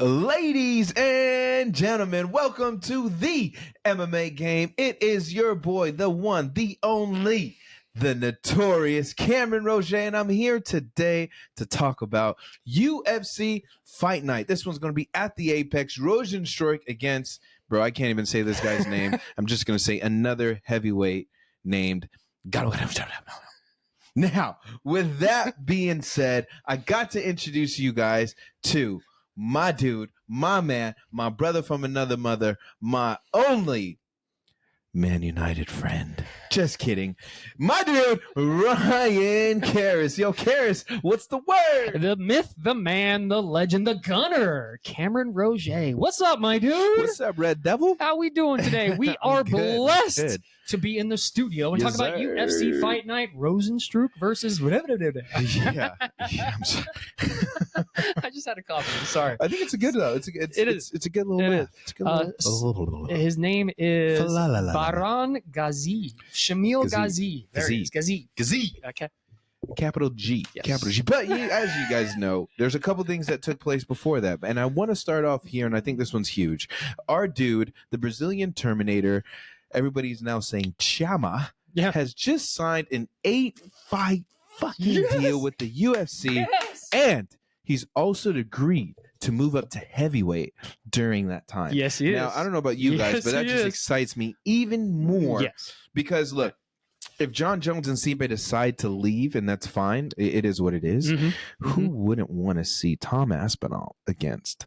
Ladies and gentlemen, welcome to the MMA game. It is your boy, the one, the only, the notorious Cameron Roget, and I'm here today to talk about UFC Fight Night. This one's going to be at the Apex. Rozenstruik against, bro, I can't even say this guy's name. I'm just going to say another heavyweight named Now, with that being said, I got to introduce you guys to my dude, my man, my brother from another mother, my only Man United friend. Just kidding. My dude, Ryan Cariss. Yo, Cariss, what's the word? The myth, the man, the legend, the gunner, Cameron Roget. What's up, my dude? What's up, Red Devil? How we doing today? We are good, blessed good. to be in the studio and Yes, talk about sir. UFC Fight Night, Rozenstruik versus whatever. Yeah, I'm sorry. I just had a coffee. I'm sorry. I think it's a good though. It's a good little It laugh. is. It's a good little His name is Fa-la-la-la-la. Baran Gaziev. Shamil Gaziev. There it is. Gaziev. Gaziev. Okay. Capital G. Yes. Capital G. But as you guys know, there's a couple things that took place before that. And I want to start off here, and I think this one's huge. Our dude, the Brazilian Terminator, everybody's now saying Chama, has just signed an 8-fight fucking deal with the UFC. Yes. And he's also agreed to move up to heavyweight during that time. Yes, he is. Now, I don't know about you guys, Yes, but that he just is. excites me even more. Yes. Because, look, if John Jones and Stipe decide to leave, and that's fine, it is what it is, who wouldn't want to see Tom Aspinall against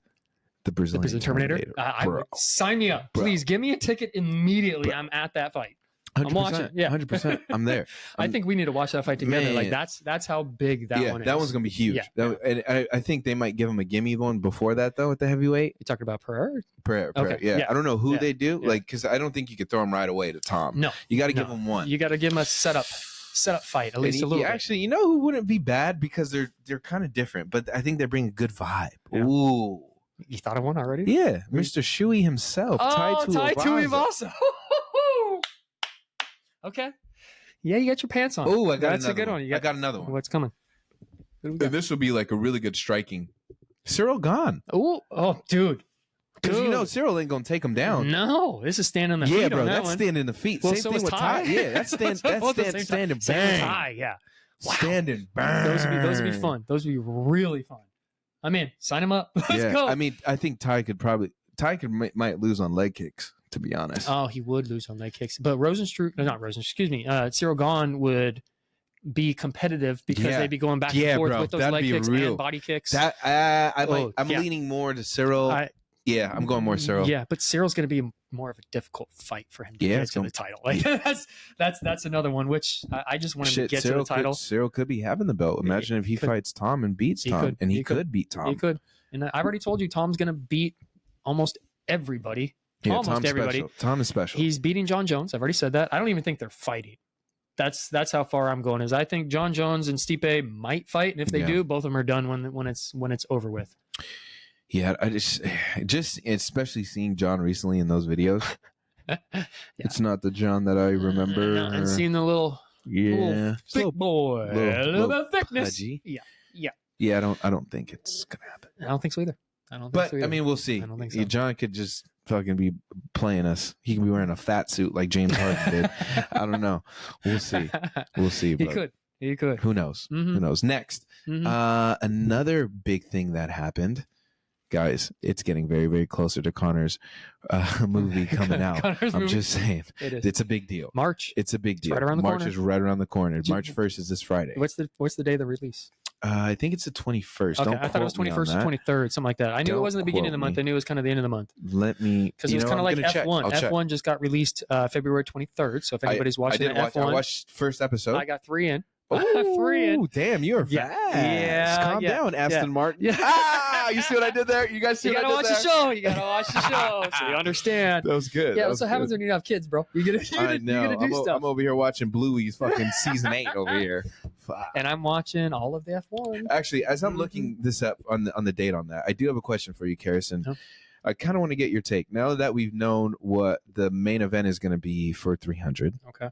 the Brazilian Terminator? I would sign me up. Please give me a ticket immediately. I'm at that fight. 100%, I'm watching. Yeah, 100%. I'm there. I think we need to watch that fight together. Man. Like that's how big that one is. That one's gonna be huge. Yeah. And I think they might give him a gimme one before that though at the heavyweight. You talking about Perez? Okay. Yeah. I don't know who they do, because I don't think you could throw him right away to Tom. No, you got to give him one. You got to give him a setup fight at least a little bit. Actually, you know who wouldn't be bad because they're kind of different, but I think they bring a good vibe. Yeah. Ooh. You thought of one already? Yeah, Mr. Shui himself. Tai Tuivasa. Okay. Yeah, you got your pants on. Oh, I got That's another a good one. I got another one. What's coming? And this will be like a really good striking. Cyril gone. Oh, dude. Because you know Cyril ain't gonna take him down. No, this is standing on the feet. Yeah, bro, on that that's one. standing the feet. Well, Same so thing is with Ty. Yeah, that's standing bang. Ty, yeah. Wow. Standing bang. Those would be fun. Those would be really fun. I'm in. Sign him up. Let's go. I mean, I think Ty might lose on leg kicks, to be honest. Oh, he would lose on leg kicks. But Cyril Gahn would be competitive because they'd be going back and forth with those leg kicks and body kicks. I'm leaning more to Cyril. I'm going more Cyril. Yeah, but Cyril's going to be more of a difficult fight for him to get to the title. Like that's another one, which I just want him to get to the title. Cyril could be having the belt. Imagine if he fights Tom and beats Tom, and he could beat Tom. He could. And I've already told you Tom's going to beat almost everybody. Yeah, almost everybody. Special. Tom is special. He's beating John Jones. I've already said that. I don't even think they're fighting. That's how far I'm going. Is I think John Jones and Stipe might fight, and if they do, both of them are done when it's over with. Yeah, I just especially seeing John recently in those videos. It's not the John that I remember. No, and seeing the little thick boy, little thickness. Pudgy. Yeah. I don't think it's gonna happen. I don't think so either. I mean, we'll see. I don't think so. John could just fucking be playing us. He could be wearing a fat suit like James Harden did. I don't know. We'll see. He could. Who knows? Who knows? Next, another big thing that happened. Guys, it's getting very, very closer to Connor's movie coming out. I'm just saying. It's a big deal. March. It's a big deal. Right around the March corner. is right around the corner. March 1st is this Friday. What's the day of the release? I think it's the 21st. Okay, Don't I thought it was 21st or 23rd, something like that. I knew it wasn't the beginning of the month. I knew it was kind of the end of the month. Let me, because it was kind of like F1. F1 just got released February 23rd. So if anybody's watching F1, I watched first episode. I got 3 in. Oh, damn, you're fast. Yeah. Calm down, Aston Martin. Yeah. You see what I did there? You guys see what I did there? You gotta watch the show so you understand. That was good. Yeah, that's what happens when you have kids, bro. You gotta do stuff. I'm over here watching Bluey's fucking season 8 over here. And I'm watching all of the F1. Actually, as I'm looking this up on the date on that, I do have a question for you, Cariss. I kind of want to get your take. Now that we've known what the main event is going to be for 300. Okay.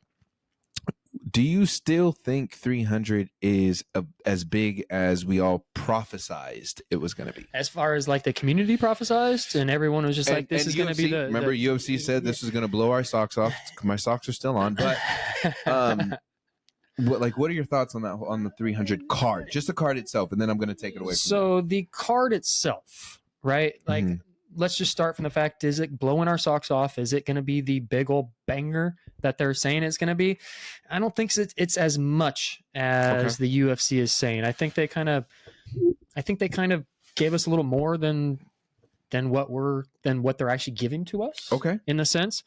Do you still think 300 is as big as we all prophesized it was going to be? As far as like the community prophesized, and everyone was just like, "This is going to be the." Remember, UFC said this is going to blow our socks off. My socks are still on, but what are your thoughts on that, on the 300 card, just the card itself, and then I'm going to take it away. So the card itself, right? Like, let's just start from the fact: is it blowing our socks off? Is it going to be the big old banger that they're saying it's going to be? I don't think it's as much as the UFC is saying. I think they kind of gave us a little more than what they're actually giving to us. Okay. In a sense,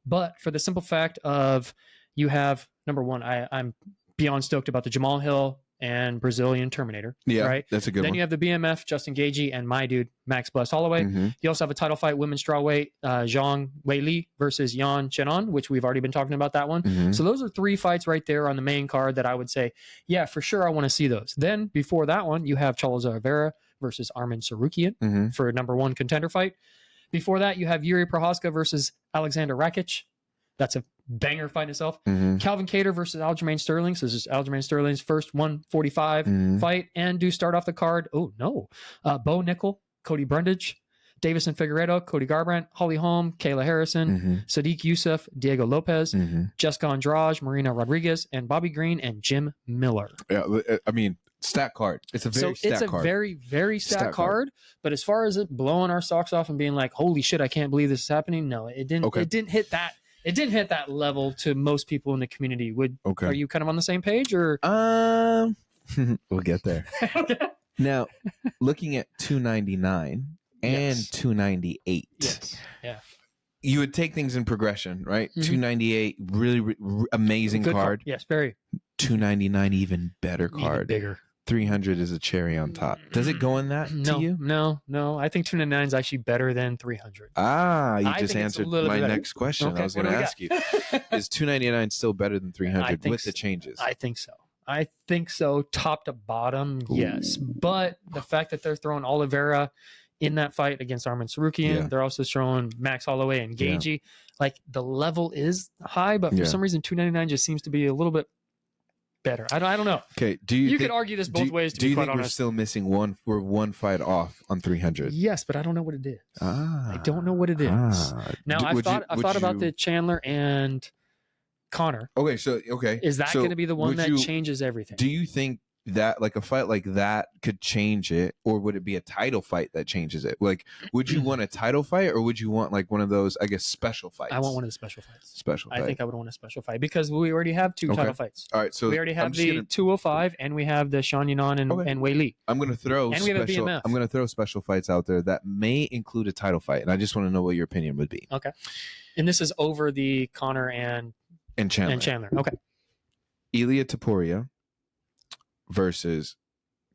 but for the simple fact of you have number one, I'm beyond stoked about the Jamal Hill and Brazilian Terminator. Yeah, right. That's a good one. Then you have the BMF, Justin Gaethje, and my dude, Max Bless Holloway. You also have a title fight, women's strawweight, Zhang Weili versus Yan Chenan, which we've already been talking about that one. So those are 3 fights right there on the main card that I would say, yeah, for sure, I want to see those. Then before that one, you have Charles Oliveira versus Arman Tsarukyan for a number 1 contender fight. Before that, you have Yuri Prochazka versus Alexander Rakic. That's a banger fight in itself. Calvin Kattar versus Aljamain Sterling. So this is Aljamain Sterling's first 145 fight. And do start off the card. Oh, no. Bo Nickel, Cody Brundage, Davison Figueiredo, Cody Garbrandt, Holly Holm, Kayla Harrison, Sadiq Youssef, Diego Lopez, Jessica Andrade, Marina Rodriguez, and Bobby Green, and Jim Miller. Yeah, I mean, stat card. It's a very stat card. Very, very stat card. But as far as it blowing our socks off and being like, holy shit, I can't believe this is happening. No, it didn't. It didn't hit that. It didn't hit that level to most people in the community. Are you kind of on the same page, or? We'll get there. Now, looking at 299 and 298. Yes. Yeah. You would take things in progression, right? 298, really amazing Good card. Yes, very. 299, even better card. Even bigger. 300 is a cherry on top. Does it go in that to you? No. I think 299 is actually better than 300. You just answered my next question. Okay, I was going to ask you. Is 299 still better than 300 with the changes? I think so. Top to bottom, yes. But the fact that they're throwing Oliveira in that fight against Arman Tsarukyan, they're also throwing Max Holloway and Gaethje. Like, the level is high, but for some reason 299 just seems to be a little bit better. I don't know. Okay. You could argue this both ways. Do you think we're still missing one? We're one fight off on 300. Yes, but I don't know what it is. I don't know what it is. Now I thought about the Chandler and Connor. Okay. Is that going to be the one that changes everything? Do you think that like a fight like that could change it, or would it be a title fight that changes it? Like, would you want a title fight, or would you want like one of those, I guess, special fights? I want one of the special fights. I think I would want a special fight because we already have 2 title fights. All right, so we already have the 205 and we have the Sean Yanon and Wei Li. I'm going to throw special fights out there that may include a title fight, and I just want to know what your opinion would be. Okay, and this is over the Connor and Chandler. Okay, Ilia Topuria versus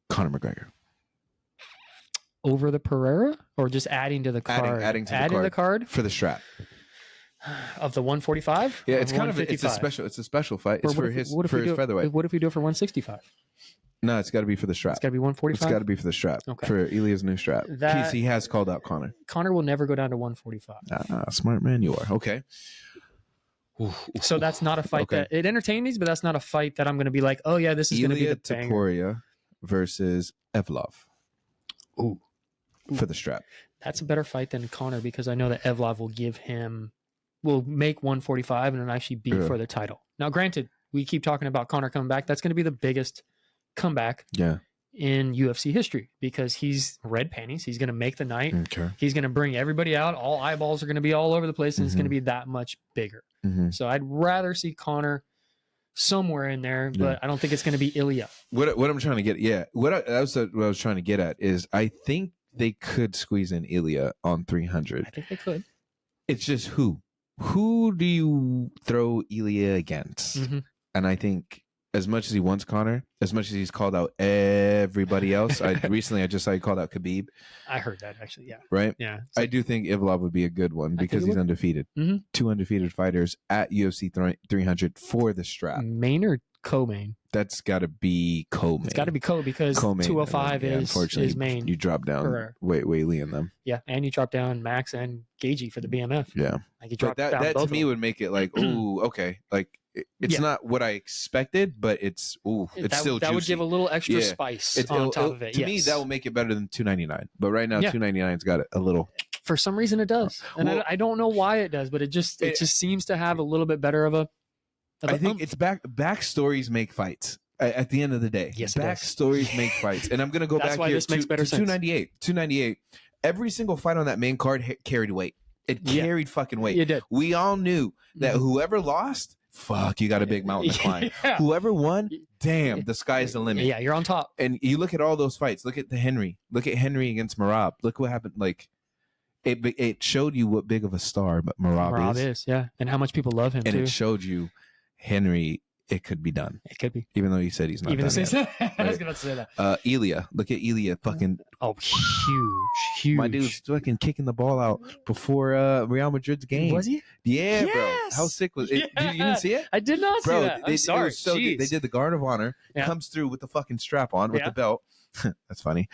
Conor McGregor. Over the Pereira, or just adding to the card? Adding to the card for the strap of the 145. Yeah, it's kind of it's a special fight. It's for his featherweight. What if we do it for 165? No, it's got to be for the strap. It's got to be 145. It's got to be for the strap. Okay. For Ilia's new strap. He has called out Conor. Conor will never go down to 145. Smart man you are. Okay. So that's not a fight that it entertained me, but that's not a fight that I'm going to be like, oh yeah, this is going to be the banger. Topuria versus Evlov. Ooh, for the strap. That's a better fight than Conor because I know that Evlov will make 145 and actually be for the title. Now, granted, we keep talking about Conor coming back. That's going to be the biggest comeback in UFC history because he's red panties. He's going to make the night. Okay. He's going to bring everybody out. All eyeballs are going to be all over the place, and it's going to be that much bigger. So I'd rather see Conor somewhere in there, but I don't think it's going to be Ilya. What I'm trying to get, what I was trying to get at is I think they could squeeze in Ilya on 300. I think they could. It's just who do you throw Ilya against? And I think as much as he wants Conor, as much as he's called out everybody else, I just saw he called out Khabib. I heard that actually, yeah. Right? Yeah. I do think Evlov would be a good one because he's undefeated. 2 undefeated fighters at UFC 300 for the strap. Main or co-main? That's got to be co-main. It's got to be co because co-main, 205 is main. You drop down Whaley in them. Yeah, and you drop down Max and Gaethje for the BMF. Yeah. Like you drop that to me would make it like, ooh, okay. Like it's not what I expected, but it's still juicy. That would give a little extra spice on top of it. To me, that will make it better than $2.99. But right now, $2.99's got a little. For some reason, it does, and I don't know why it does, but it just seems to have a little bit better of a. I think it's backstories make fights. At the end of the day, yes, backstories make fights, and I'm gonna go back here this makes better sense. 298. Every single fight on that main card carried weight. It carried fucking weight. It did. We all knew that whoever lost, fuck, you got a big mountain to climb. Whoever won, damn, the sky's the limit. Yeah, you're on top. And you look at all those fights. Look at Henry. Look at Henry against Merab. Look what happened. Like, it showed you what big of a star Merab is. Yeah, and how much people love him. And too. it showed you Henry. It could be done. It could be. Even though he said he's not done yet. I was going to say that. Ilya. Look at Ilya fucking. Oh, huge. My dude's fucking kicking the ball out before Real Madrid's game. Was he? Yeah, bro. How sick was it? You didn't see it? I did not see that. I'm sorry. They did the guard of honor. Comes through with the fucking strap on with the belt. That's funny.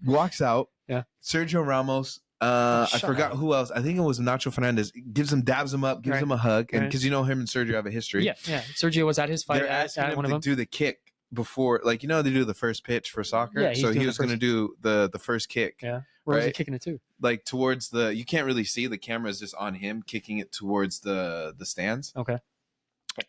Walks out. Yeah. Sergio Ramos. I forgot who else. I think it was Nacho Fernandez. Dabs him up, gives him a hug, and because him and Sergio have a history. Yeah. Sergio was at his fight. They're asking him one of them. do the kick before, like they do the first pitch for soccer. Yeah, so he was going to do the first kick. Yeah. Where was he kicking it to? Like towards the. You can't really see, the camera is just on him kicking it towards the stands. Okay.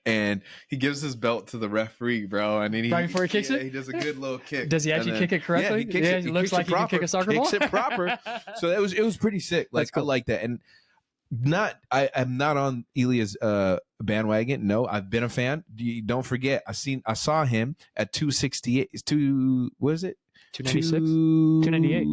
And he gives his belt to the referee, bro. And then right before he kicks it, he does a good little kick. Does he actually kick it correctly? Yeah, he kicks it. It looks like he can kick a soccer ball. Kicks it proper. So it was pretty sick. Like cool. I like that. And I'm not on Ilya's bandwagon. No, I've been a fan. Don't forget, I saw him at 268. What is it? 296? 298.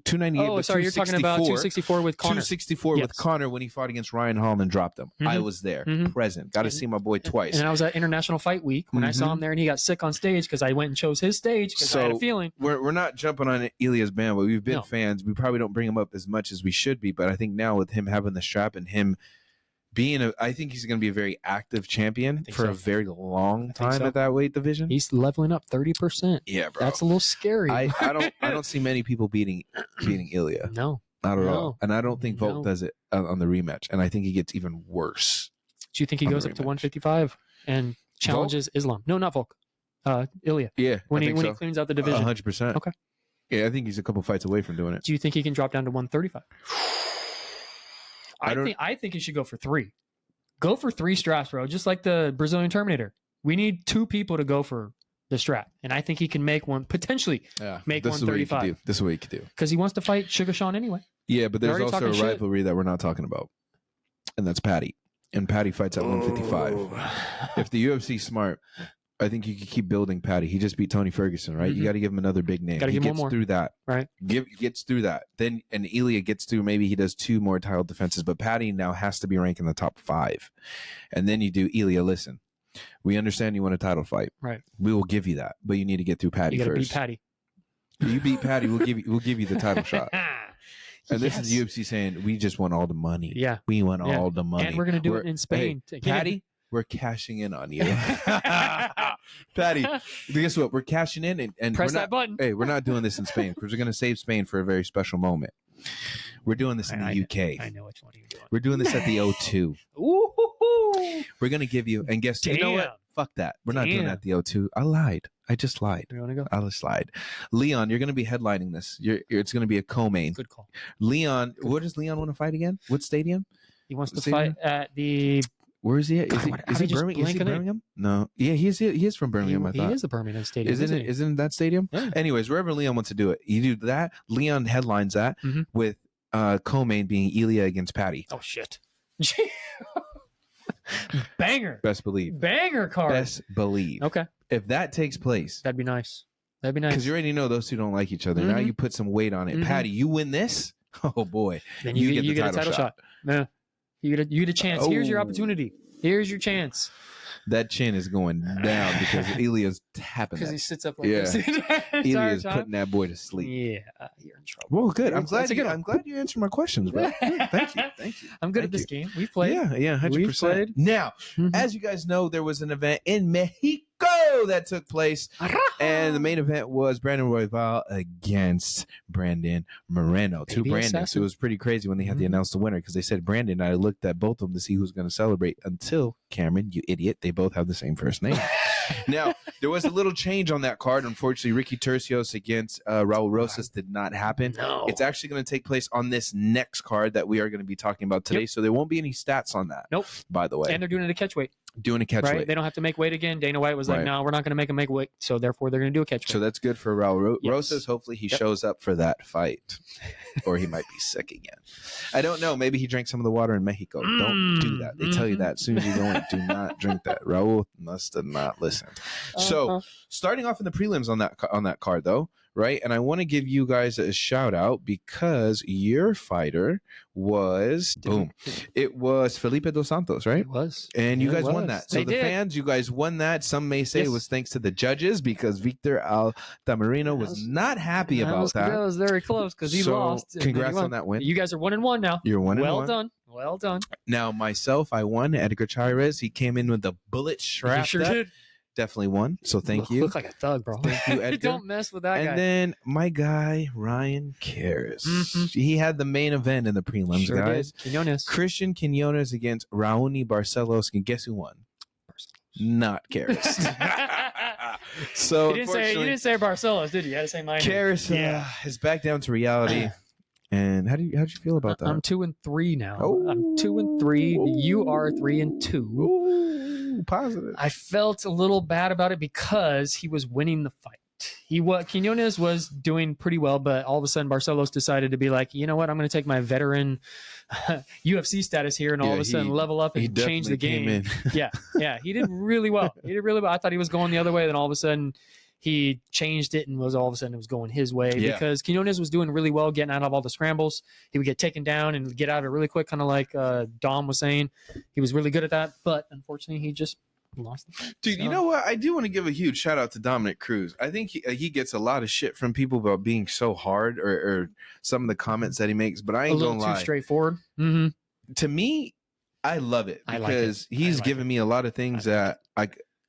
298. Oh, sorry, you're talking about 264 with Connor. 264 with Connor when he fought against Ryan Hall and dropped him. I was there, present. Got to see my boy twice. And I was at International Fight Week when I saw him there, and he got sick on stage because I went and chose his stage because I had a feeling. We're not jumping on Ilya's band, but we've been fans. We probably don't bring him up as much as we should be, but I think now with him having the strap and him being I think he's going to be a very active champion for a very long time at that weight division. He's leveling up 30%. Yeah, bro. That's a little scary. I don't see many people beating Ilya. No. Not at all. And I don't think Volk does it on the rematch. And I think he gets even worse. Do you think he goes up to 155 and challenges Islam? No, not Volk. Ilya. Yeah. When he cleans out the division. 100%. Okay. Yeah, I think he's a couple fights away from doing it. Do you think he can drop down to 135? I think he should go for 3. Go for 3 straps, bro. Just like the Brazilian Terminator. We need 2 people to go for the strap, and I think he can make one potentially. Make 135. This is what he could do because he wants to fight Sugar Sean anyway. Yeah, but there's also a rivalry that we're not talking about, and that's Patty. And Patty fights at 155. If the UFC's smart, I think you could keep building Patty. He just beat Tony Ferguson, right? You got to give him another big name. He gets through that, right? Gets through that. Then and Ilya gets through. Maybe he does 2 more title defenses, but Patty now has to be ranked in the top 5. And then you do Ilya. Listen, we understand you want a title fight, right? We will give you that, but you need to get through Patty first. You got to beat Patty. You beat Patty, we'll give you the title shot. And this is UFC saying we just want all the money. Yeah, we want all the money, and we're gonna do it in Spain. Hey, Patty. We're cashing in on you. Patty, guess what? We're cashing in and press we're not, that button. Hey, we're not doing this in Spain because we're going to save Spain for a very special moment. We're doing this in the UK. I know which one you're doing. We're doing this at the O2. Ooh. We're going to give you, and guess, you know what? Fuck that. We're not doing that at the O2. I lied. I just lied. You want to go? I just lied. Leon, you're going to be headlining this. It's going to be a co-main. Good call. Leon, where does Leon want to fight again? What stadium? He wants to fight at the... Where is he at? Is he Birmingham? No. Yeah, he is from Birmingham, I thought. He is the Birmingham stadium. Isn't that stadium? Yeah. Anyways, wherever Leon wants to do it, you do that. Leon headlines that with co-main being Ilya against Patty. Oh, shit. Banger. Best believe. Banger card. Best believe. Okay. If that takes place. That'd be nice. Because you already know those two don't like each other. Now you put some weight on it. Patty, you win this? Oh, boy. Then you get the title shot. Yeah. You get a chance. Here's your opportunity. Here's your chance. That chin is going down because Ilya's tapping because he sits up like this. Ilya's putting that boy to sleep. Yeah, you're in trouble. Well, good. I'm glad you answered my questions, bro. Thank you. I'm good at this game. We've played. Yeah, 100%. We've played. Now, as you guys know, there was an event in Mexico Clasico that took place. And the main event was Brandon Royval against Brandon Moreno. Two Brandons. So it was pretty crazy when they had to announce the winner because they said Brandon. I looked at both of them to see who's going to celebrate until Cameron, you idiot. They both have the same first name. Now, there was a little change on that card. Unfortunately, Ricky Tercios against Raul Rosas did not happen. No. It's actually going to take place on this next card that we are going to be talking about today. So there won't be any stats on that. Nope. By the way. And they're doing it a catch weight. Doing a catch weight. They don't have to make weight again. Dana White was like, no, we're not going to make him make weight. So therefore, they're going to do a catch weight. So that's good for Raul Rosas. Hopefully he shows up for that fight. Or he might be sick again. I don't know. Maybe he drank some of the water in Mexico. Don't do that. They tell you that as soon as you go in. Do not drink that. Raul must have not listened. So starting off in the prelims on that card, though, right? And I want to give you guys a shout out because your fighter was it was Felipe Dos Santos, right? It was. And you guys won that. So the fans, you guys won that. Some may say it was thanks to the judges because Vitor Altamirano was not happy about that. That was very close because he lost. Congrats on that win. You guys are 1-1 now. You're 1-1. Well done. Well done. Now myself, I won. Edgar Cariss, he came in with the bullet strap. You sure did. Definitely won. So thank you. Look like a thug, bro. Thank you, Edgar. Don't mess with that guy. And then my guy, Ryan Cariss. He had the main event in the prelims, guys. Quinones. Christian Quinones against Raoni Barcelos. And guess who won? Not Cariss. So you didn't say Barcelos, did you? You had to say mine. Cariss is back down to reality. And how'd you feel about that? I'm 2-3 now. Oh. I'm 2-3. You are 3-2. Ooh, positive. I felt a little bad about it because he was winning the fight. Quinones was doing pretty well, but all of a sudden Barcelos decided to be like, you know what? I'm going to take my veteran UFC status here and all of a sudden level up and change the game. Yeah. He did really well. I thought he was going the other way. Then all of a sudden he changed it and was all of a sudden it was going his way because Quinones was doing really well getting out of all the scrambles. He would get taken down and get out of it really quick, kind of like Dom was saying. He was really good at that, but unfortunately he just lost the fight. Dude, you know what? I do want to give a huge shout out to Dominic Cruz. I think he gets a lot of shit from people about being so hard or some of the comments that he makes, but I ain't gonna lie. A little too straightforward. To me, I love it because he's given me a lot of things that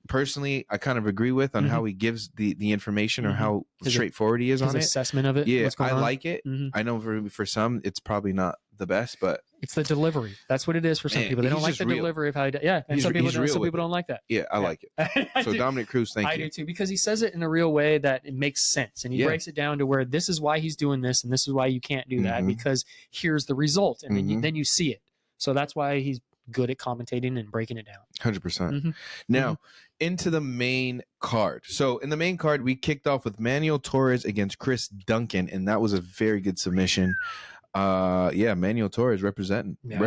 personally, I kind of agree with on how he gives the information or how straightforward he is on it. His assessment of it. Yeah, I like it. I know for some, it's probably not the best, but it's the delivery. That's what it is for some people. They don't like the delivery of how he does. Yeah, and some people don't like that. Yeah, I like it. So Dominic Cruz, thank you. I do too, because he says it in a real way that it makes sense, and he breaks it down to where this is why he's doing this, and this is why you can't do that because here's the result, and then you see it. So that's why he's good at commentating and breaking it down. 100%. Now, into the main card. So in the main card, we kicked off with Manuel Torres against Chris Duncan, and that was a very good submission. Manuel Torres representing. That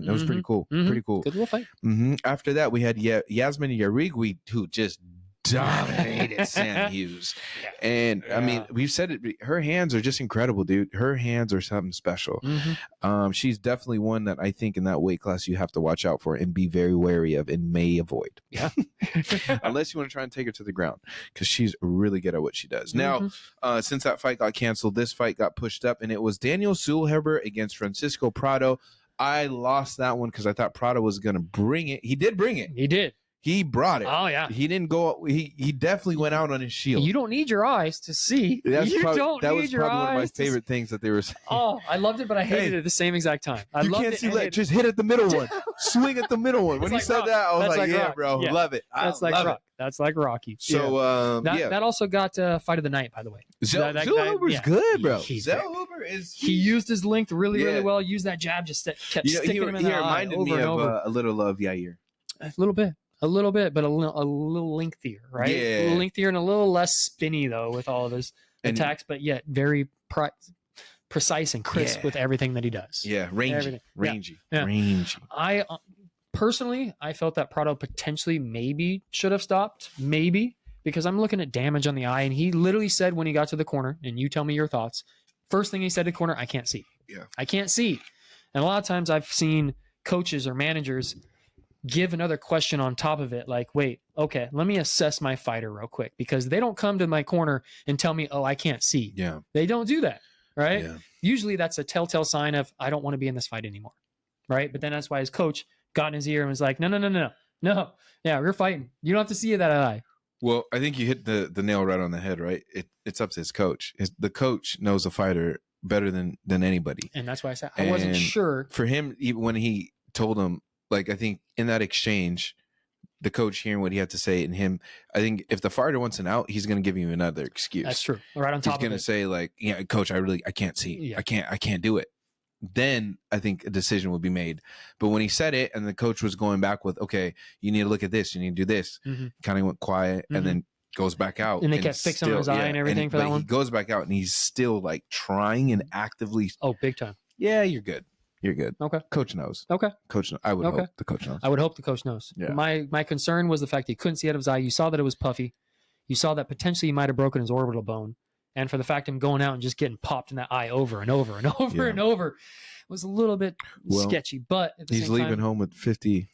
was pretty cool. Pretty cool. Good little fight. After that, we had Yasmin Yarigui, who just dominated Sam Hughes. And I mean, we've said it, her hands are just incredible, dude. Her hands are something special. She's definitely one that I think in that weight class you have to watch out for and be very wary of and may avoid. Unless you want to try and take her to the ground, because she's really good at what she does. Now, since that fight got canceled, this fight got pushed up, and it was Daniel Zellhuber against Francisco Prado. I lost that one because I thought Prado was going to bring it. He did bring it. He did. He brought it. Oh, yeah. He didn't go. He definitely went out on his shield. You don't need your eyes to see. That was probably one of my favorite things that they were saying. Oh, I loved it, but I hated it at the same exact time. You can't see that. Just hit at the middle one. Swing at the middle one. When he said that, I was like, yeah, bro. Love it. That's like Rock. That's like Rocky. So, that also got fight of the night, by the way. Zellhuber's good, bro. Zellhuber is. He used his length really, really well. Used that jab, just kept sticking him in the eye. He reminded me of a little of Yair. A little bit, but a little lengthier, right? Yeah. A little lengthier and a little less spinny, though, with all of his attacks, but yet very precise and crisp with everything that he does. Yeah, rangy. I personally, I felt that Prado potentially maybe should have stopped, because I'm looking at damage on the eye, and he literally said when he got to the corner, and you tell me your thoughts, first thing he said to the corner, I can't see. Yeah. I can't see. And a lot of times I've seen coaches or managers give another question on top of it, like, wait, okay, let me assess my fighter real quick, because they don't come to my corner and tell me, oh, I can't see. Yeah. They don't do that, right? Yeah. Usually that's a telltale sign of, I don't want to be in this fight anymore, right? But then that's why his coach got in his ear and was like, no. Yeah, we're fighting. You don't have to see that eye. Well, I think you hit the nail right on the head, right? It's up to his coach. The coach knows a fighter better than anybody. And that's why I said I wasn't sure. For him, even when he told him, like, I think in that exchange, the coach hearing what he had to say and him, I think if the fighter wants an out, he's going to give you another excuse. That's true. Right on top of it. He's going to say, like, yeah, coach, I can't see. Yeah. I can't do it. Then I think a decision will be made. But when he said it and the coach was going back with, okay, you need to look at this, you need to do this, kind of went quiet and then goes back out. And they kept fixing on his eye and everything for that one. He goes back out and he's still like trying and actively. Oh, big time. Yeah, you're good. You're good. Okay. Coach knows. Okay. Coach, I would hope the coach knows. I would hope the coach knows. Yeah. My concern was the fact that he couldn't see out of his eye. You saw that it was puffy. You saw that potentially he might have broken his orbital bone. And for the fact of him going out and just getting popped in that eye over and over and over and over was a little bit sketchy. But at the he's same leaving time, home with 50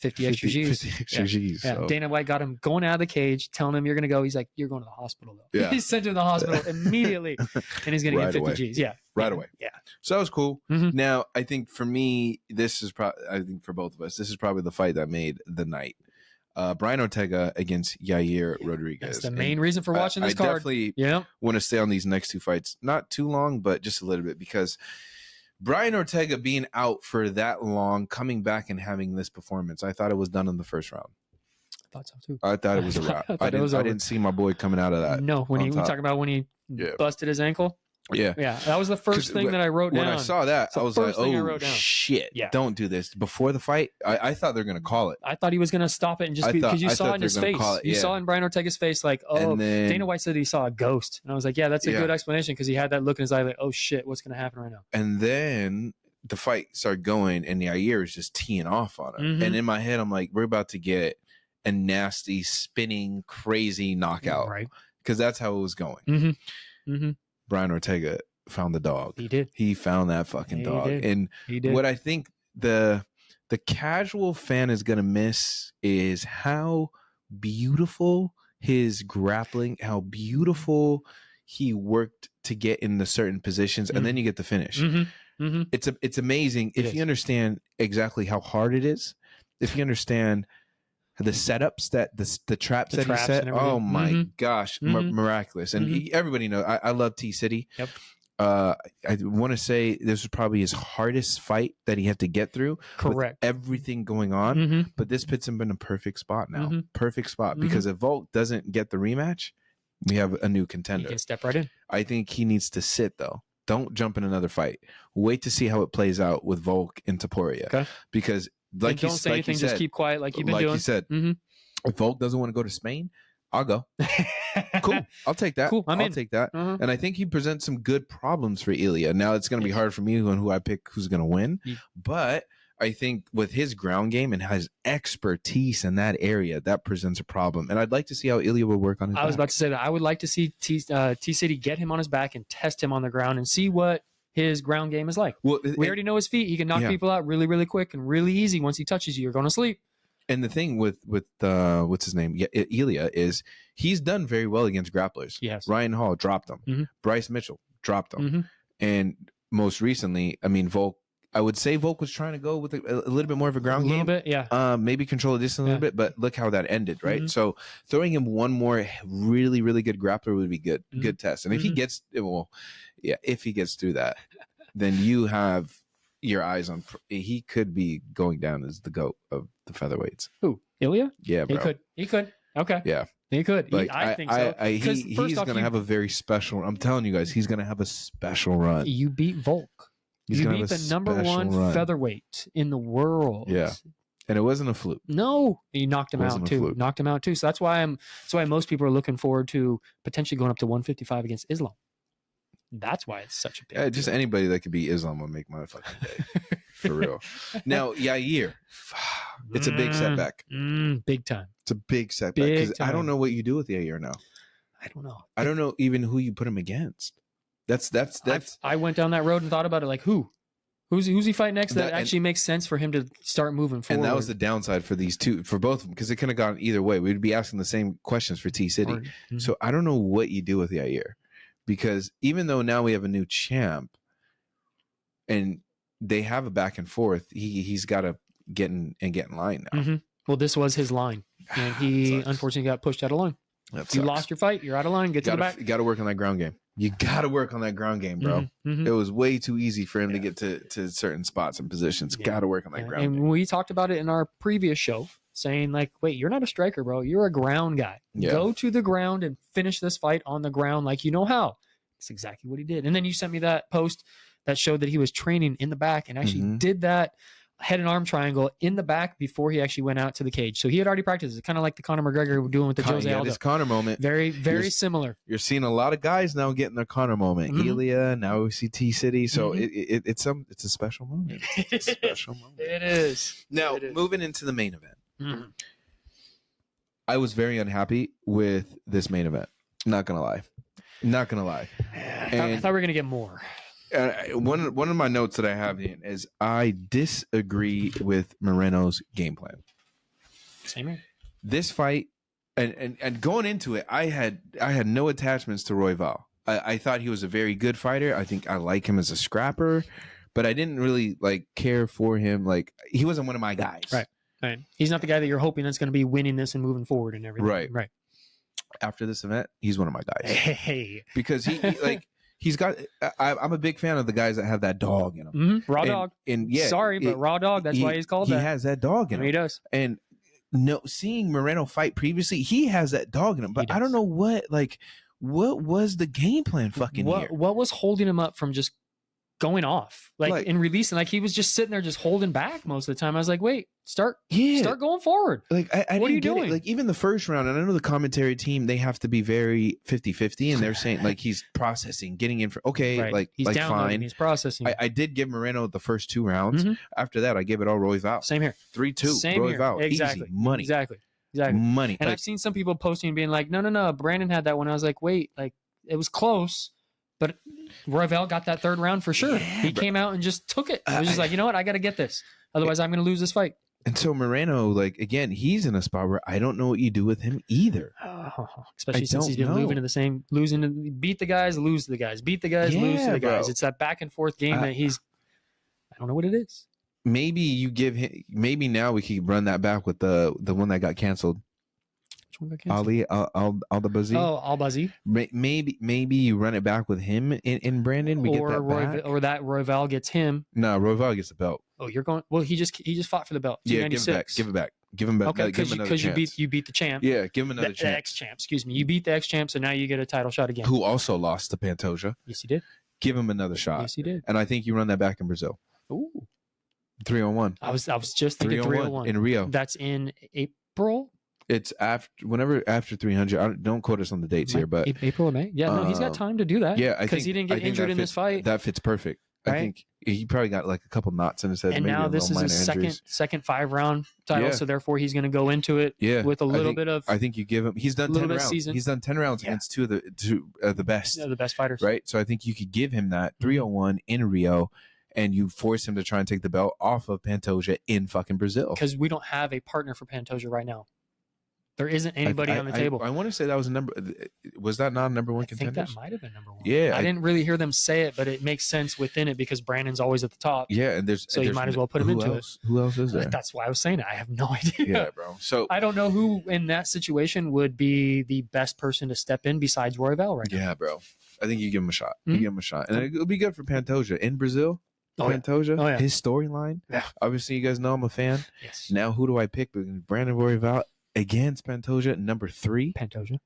extra G's. 50 extra G's. Yeah. So. Dana White got him going out of the cage, telling him you're going to go. He's like, you're going to the hospital, though. Yeah. He's sent to the hospital immediately. And he's going to get 50 G's. Yeah. Right away. Yeah. So that was cool. Now, I think for me, this is probably, I think for both of us, this is probably the fight that made the night. Brian Ortega against Yair Rodriguez. That's the main reason for watching this card. I definitely want to stay on these next two fights. Not too long, but just a little bit, because Brian Ortega being out for that long, coming back and having this performance, I thought it was done in the first round. I thought so too. I thought it was a wrap. I didn't see my boy coming out of that. No, when we talk about when he busted his ankle. Yeah. That was the first thing that I wrote down. When I saw that, I was like, oh, shit. Yeah. Don't do this. Before the fight, I thought they were going to call it. I thought he was going to stop it and just because you saw it in his face. You saw in Brian Ortega's face, like, oh, Dana White said he saw a ghost. And I was like, yeah, that's a good explanation, because he had that look in his eye like, oh, shit, what's going to happen right now? And then the fight started going, and Yair is just teeing off on him. And in my head, I'm like, we're about to get a nasty, spinning, crazy knockout. Right. Because that's how it was going. Brian Ortega found the dog. He did. He found that fucking dog. And what I think the casual fan is going to miss is how beautiful his grappling, how beautiful he worked to get in the certain positions, and then you get the finish. It's amazing if you understand exactly how hard it is. If you understand the setups that the traps that he set, oh my gosh, miraculous. And everybody knows I love T-City. Yep. I want to say this was probably his hardest fight that he had to get through. Correct. With everything going on, but this puts him in a perfect spot now. Perfect spot, because if Volk doesn't get the rematch, we have a new contender. He can step right in. I think he needs to sit, though. Don't jump in another fight. Wait to see how it plays out with Volk and Topuria. Okay. Because don't say anything, just keep quiet like you've been doing. Like you said, if Volk doesn't want to go to Spain, I'll go. Cool. I'll take that. Cool. I'll take that. And I think he presents some good problems for Ilya. Now it's going to be hard for me on who I pick who's going to win. But I think with his ground game and his expertise in that area, that presents a problem. And I'd like to see how Ilya will work on his back. I was about to say that. I would like to see T-City get him on his back and test him on the ground and see what his ground game is like. Well, we already know his feet. He can knock people out really, really quick and really easy. Once he touches you, you're going to sleep. And the thing with what's his name? Ilya is he's done very well against grapplers. Yes. Ryan Hall dropped him. Bryce Mitchell dropped him. And most recently, I mean, Volk, I would say Volk was trying to go with a little bit more of a ground game. A little bit, yeah. Maybe control the distance a little bit, but look how that ended, right? So throwing him one more really, really good grappler would be good. Good test. And if he gets, if he gets through that, then you have your eyes on, he could be going down as the GOAT of the featherweights. Who? Ilya? Yeah, bro. He could. Okay. Yeah. He could. Like, I think so. He's going to have a very special, I'm telling you guys, he's going to have a special run. You beat Volk. You beat the number one featherweight in the world. Yeah. And it wasn't a fluke. No. You knocked him out too. So that's why most people are looking forward to potentially going up to 155 against Islam. That's why it's such a big deal. Just anybody that could beat Islam will make my fucking day. For real. Now, Yair, it's a big setback. Big time. It's a big setback. Because I don't know what you do with Yair now. I don't know. I don't know even who you put him against. That's. I went down that road and thought about it. Like, who's he fighting next? That actually makes sense for him to start moving forward. And that was the downside for these two, for both of them, because it could have gone either way. We'd be asking the same questions for T-City. So I don't know what you do with Yair, because even though now we have a new champ, and they have a back and forth, he's got to get in line now. Well, this was his line, and he unfortunately got pushed out of line. You lost your fight. You're out of line. Get to the back. You got to work on that ground game. You got to work on that ground game, bro. It was way too easy for him to get to certain spots and positions. Got to work on that ground game. And we talked about it in our previous show, saying like, wait, you're not a striker, bro. You're a ground guy. Go to the ground and finish this fight on the ground like you know how. That's exactly what he did. And then you sent me that post that showed that he was training in the back and actually did that head and arm triangle in the back before he actually went out to the cage. So he had already practiced. It's kind of like the Conor McGregor doing with the Jose Aldo. This Conor moment. Very, very similar. You're seeing a lot of guys now getting their Conor moment. Elia, now we see T-City. So it's a special moment. It's a special moment. It is. Now, moving into the main event. I was very unhappy with this main event. Not going to lie. I thought we were going to get more. One of my notes that I have in is I disagree with Moreno's game plan. Same here. This fight and going into it, I had no attachments to Royval. I thought he was a very good fighter. I think I like him as a scrapper, but I didn't really like care for him. Like he wasn't one of my guys. Right. He's not the guy that you're hoping that's going to be winning this and moving forward and everything. Right. After this event, he's one of my guys. Hey. Because he like. He's got. I'm a big fan of the guys that have that dog in them. Raw dog. And sorry, but raw dog. That's why he's called that. He has that dog in him. He does. And seeing Moreno fight previously, he has that dog in him. But I don't know what was the game plan here? What was holding him up from just going off and releasing? Like he was just sitting there just holding back most of the time. I was like, wait, start going forward. Like what are you doing? Like even the first round, and I know the commentary team, they have to be very 50-50 and they're saying like he's processing, getting in for he's fine. He's processing. I did give Moreno the first 2 rounds. After that, I gave it all Royval. Same here. 3-2. Royval. Exactly. Easy money. Exactly. Money. And I've seen some people posting and being like, no, Brandon had that one. I was like, wait, like it was close. But Royval got that 3rd round for sure. He came out and just took it. He was just like, you know what? I got to get this. Otherwise, I'm going to lose this fight. And so Moreno, like, again, he's in a spot where I don't know what you do with him either. Especially since he's been beat the guys, lose to the guys. Beat the guys, lose to the guys. It's that back and forth game that I don't know what it is. Maybe you give him, maybe now we can run that back with the one that got canceled. Ali Al-Bazi. Oh, Al-Bazi. Maybe you run it back with him in Brandon. We get that back. Or that Royval gets him. No, Royval gets the belt. Oh, you're going. Well, he just fought for the belt. Yeah, give it back. Give him back. Okay, because you beat the champ. Yeah, give him another chance. The ex-champ. Excuse me. You beat the ex-champ, so now you get a title shot again. Who also lost to Pantoja. Yes, he did. Give him another shot. Yes, he did. And I think you run that back in Brazil. Ooh. 301. I was just thinking 301 in Rio. That's in April. It's after 300. Don't quote us on the dates here, but April or May. Yeah, no, he's got time to do that. Yeah, because he didn't get injured in this fight. That fits perfect. Right? I think he probably got like a couple knots in his head. And now this is his second 5-round title, so therefore he's going to go into it with a little bit of. I think you give him. He's done 10 rounds. He's done 10 rounds against two of the best. Yeah, the best fighters. Right. So I think you could give him that 301 in Rio. And you force him to try and take the belt off of Pantoja in fucking Brazil. Because we don't have a partner for Pantoja right now. There isn't anybody on the table. I want to say that was a number. Was that not a number 1 contender? I think that might have been number 1. Yeah. I didn't really hear them say it, but it makes sense within it because Brandon's always at the top. Yeah. And so you might as well put him into it. Who else is there? That's why I was saying it. I have no idea. Yeah, bro. So I don't know who in that situation would be the best person to step in besides Royval right now. Yeah, bro. I think you give him a shot. You give him a shot. And it'll be good for Pantoja in Brazil. Pantoja, his storyline. Yeah. Obviously, you guys know I'm a fan. Yes. Now, who do I pick? Brandon Royval against Pantoja, number 3. Pantoja. You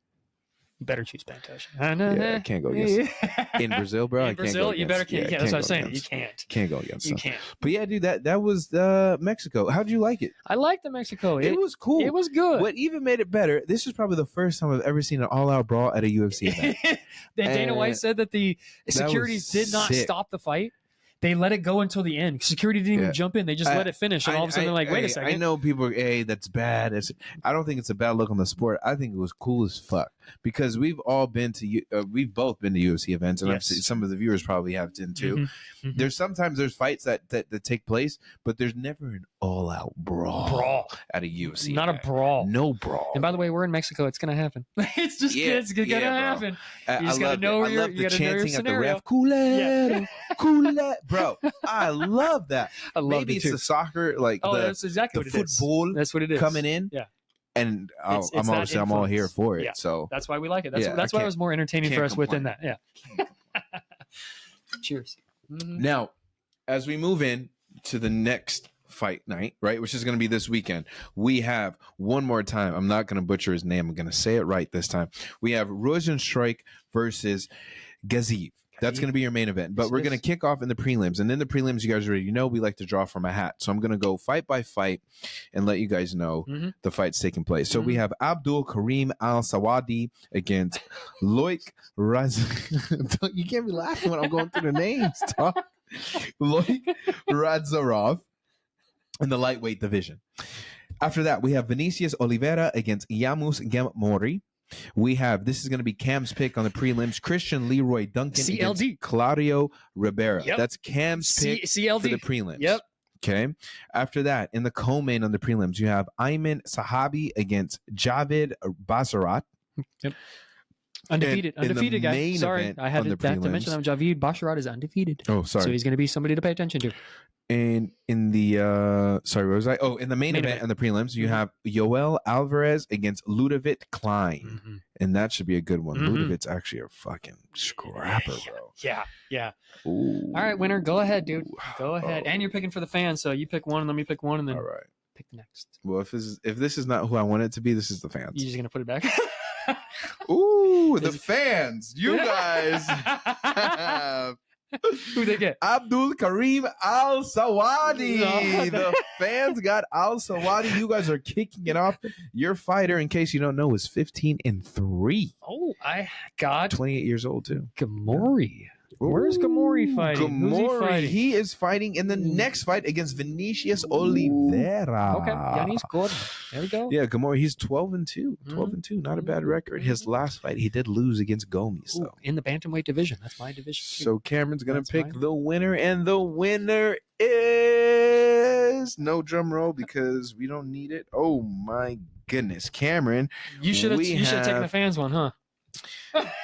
better choose Pantoja. Yeah, I can't go against in Brazil, bro. In Brazil, you better can't. Yeah, that's what I'm saying. You can't go against. You can't. But yeah, dude, that was Mexico. How'd you like it? I liked the Mexico. It was cool. It was good. What even made it better? This is probably the first time I've ever seen an all-out brawl at a UFC event. Dana White said that the securities did not stop the fight. They let it go until the end. Security didn't even jump in. They just let it finish. And all of a sudden, they're like, wait a second. I know people are, that's bad. I don't think it's a bad look on the sport. I think it was cool as fuck because we've both been to UFC events, and some of the viewers probably have been too. Mm-hmm. There's sometimes fights that take place, but there's never an all-out brawl at a UFC Not event. A brawl. No brawl. And by the way, we're in Mexico. It's going to happen. It's just it's going to happen. You just got to know where you're chanting at the ref. Culero, culero. Bro, I love that. I love Maybe it's the soccer, like that's exactly the football. That's what it is. Coming in. Yeah. And It's I'm that obviously I'm all here influence. for it. Yeah. So That's why we like it. That's, Yeah, that's why it was more entertaining for can't us within complain. that. Yeah. Cheers. Mhm. now, as we move in to the next fight night, right, which is going to be this weekend, we have one more time. I'm not going to butcher his name. I'm going to say it right this time. We have Rozenstruik versus Gaziev. That's going to be your main event. But Yes, we're it going to is. kick off in the prelims. And in the prelims, you guys already know we like to draw from a hat. So I'm going to go fight by fight and let you guys know Mhm. the fights taking place. So we have Abdul Karim Al-Sawadi against Loik Raz. You can't be laughing when I'm going through the names, Tom. Loik Radzarov in the lightweight division. After that, we have Vinicius Oliveira against Yamus Gemori. This is going to be Cam's pick on the prelims. Christian Leroy Duncan against CLD. Claudio Ribera. Yep. That's Cam's pick CLD. for the prelims. Yep. Okay. After that, in the co-main on the prelims, you have Ayman Sahabi against Javid Basarat. Yep. Undefeated. in the Undefeated guy. main Sorry. event I had on to, the have to mention prelims- that Javid Basharat is undefeated. Oh, So sorry. he's going to be somebody to pay attention to. And in the sorry, what was I? Oh, in the main event on the prelims, you have Yoel Alvarez against Ludovic Klein. Mhm. And that should be a good one. Mhm. Ludovic's actually a fucking scrapper, bro. Yeah. Yeah. Ooh. All right, winner. Go ahead, dude. Go ahead. Oh. And you're picking for the fans. So you pick one and let me pick one and then All right. pick the next. Well, if this is not who I want it to be, this is the fans. You're just going to put it back? Ooh, the Is it- fans. You guys have Who they get? Abdul Karim Al Sawadi. No. The fans got Al Sawadi. You guys are kicking it off. Your fighter, in case you don't know, is 15-3. Oh, I got 28 years old, too. Gamori. Where's Gamori Ooh, fighting? Who's he Gamori. fighting? He is fighting in the Ooh. next fight against Vinicius Oliveira. Okay, Yanis Gordon. There we go. Yeah, Gamori, he's 12-2. 12-2, not a bad record. His last fight, he did lose against Gomes. Ooh, So, in the bantamweight division. That's my division. too. so Cameron's going That's to pick fine. the winner, and the winner is no drum roll because we don't need it. Oh, my goodness. Cameron, you should have we taken the have- fans one, huh?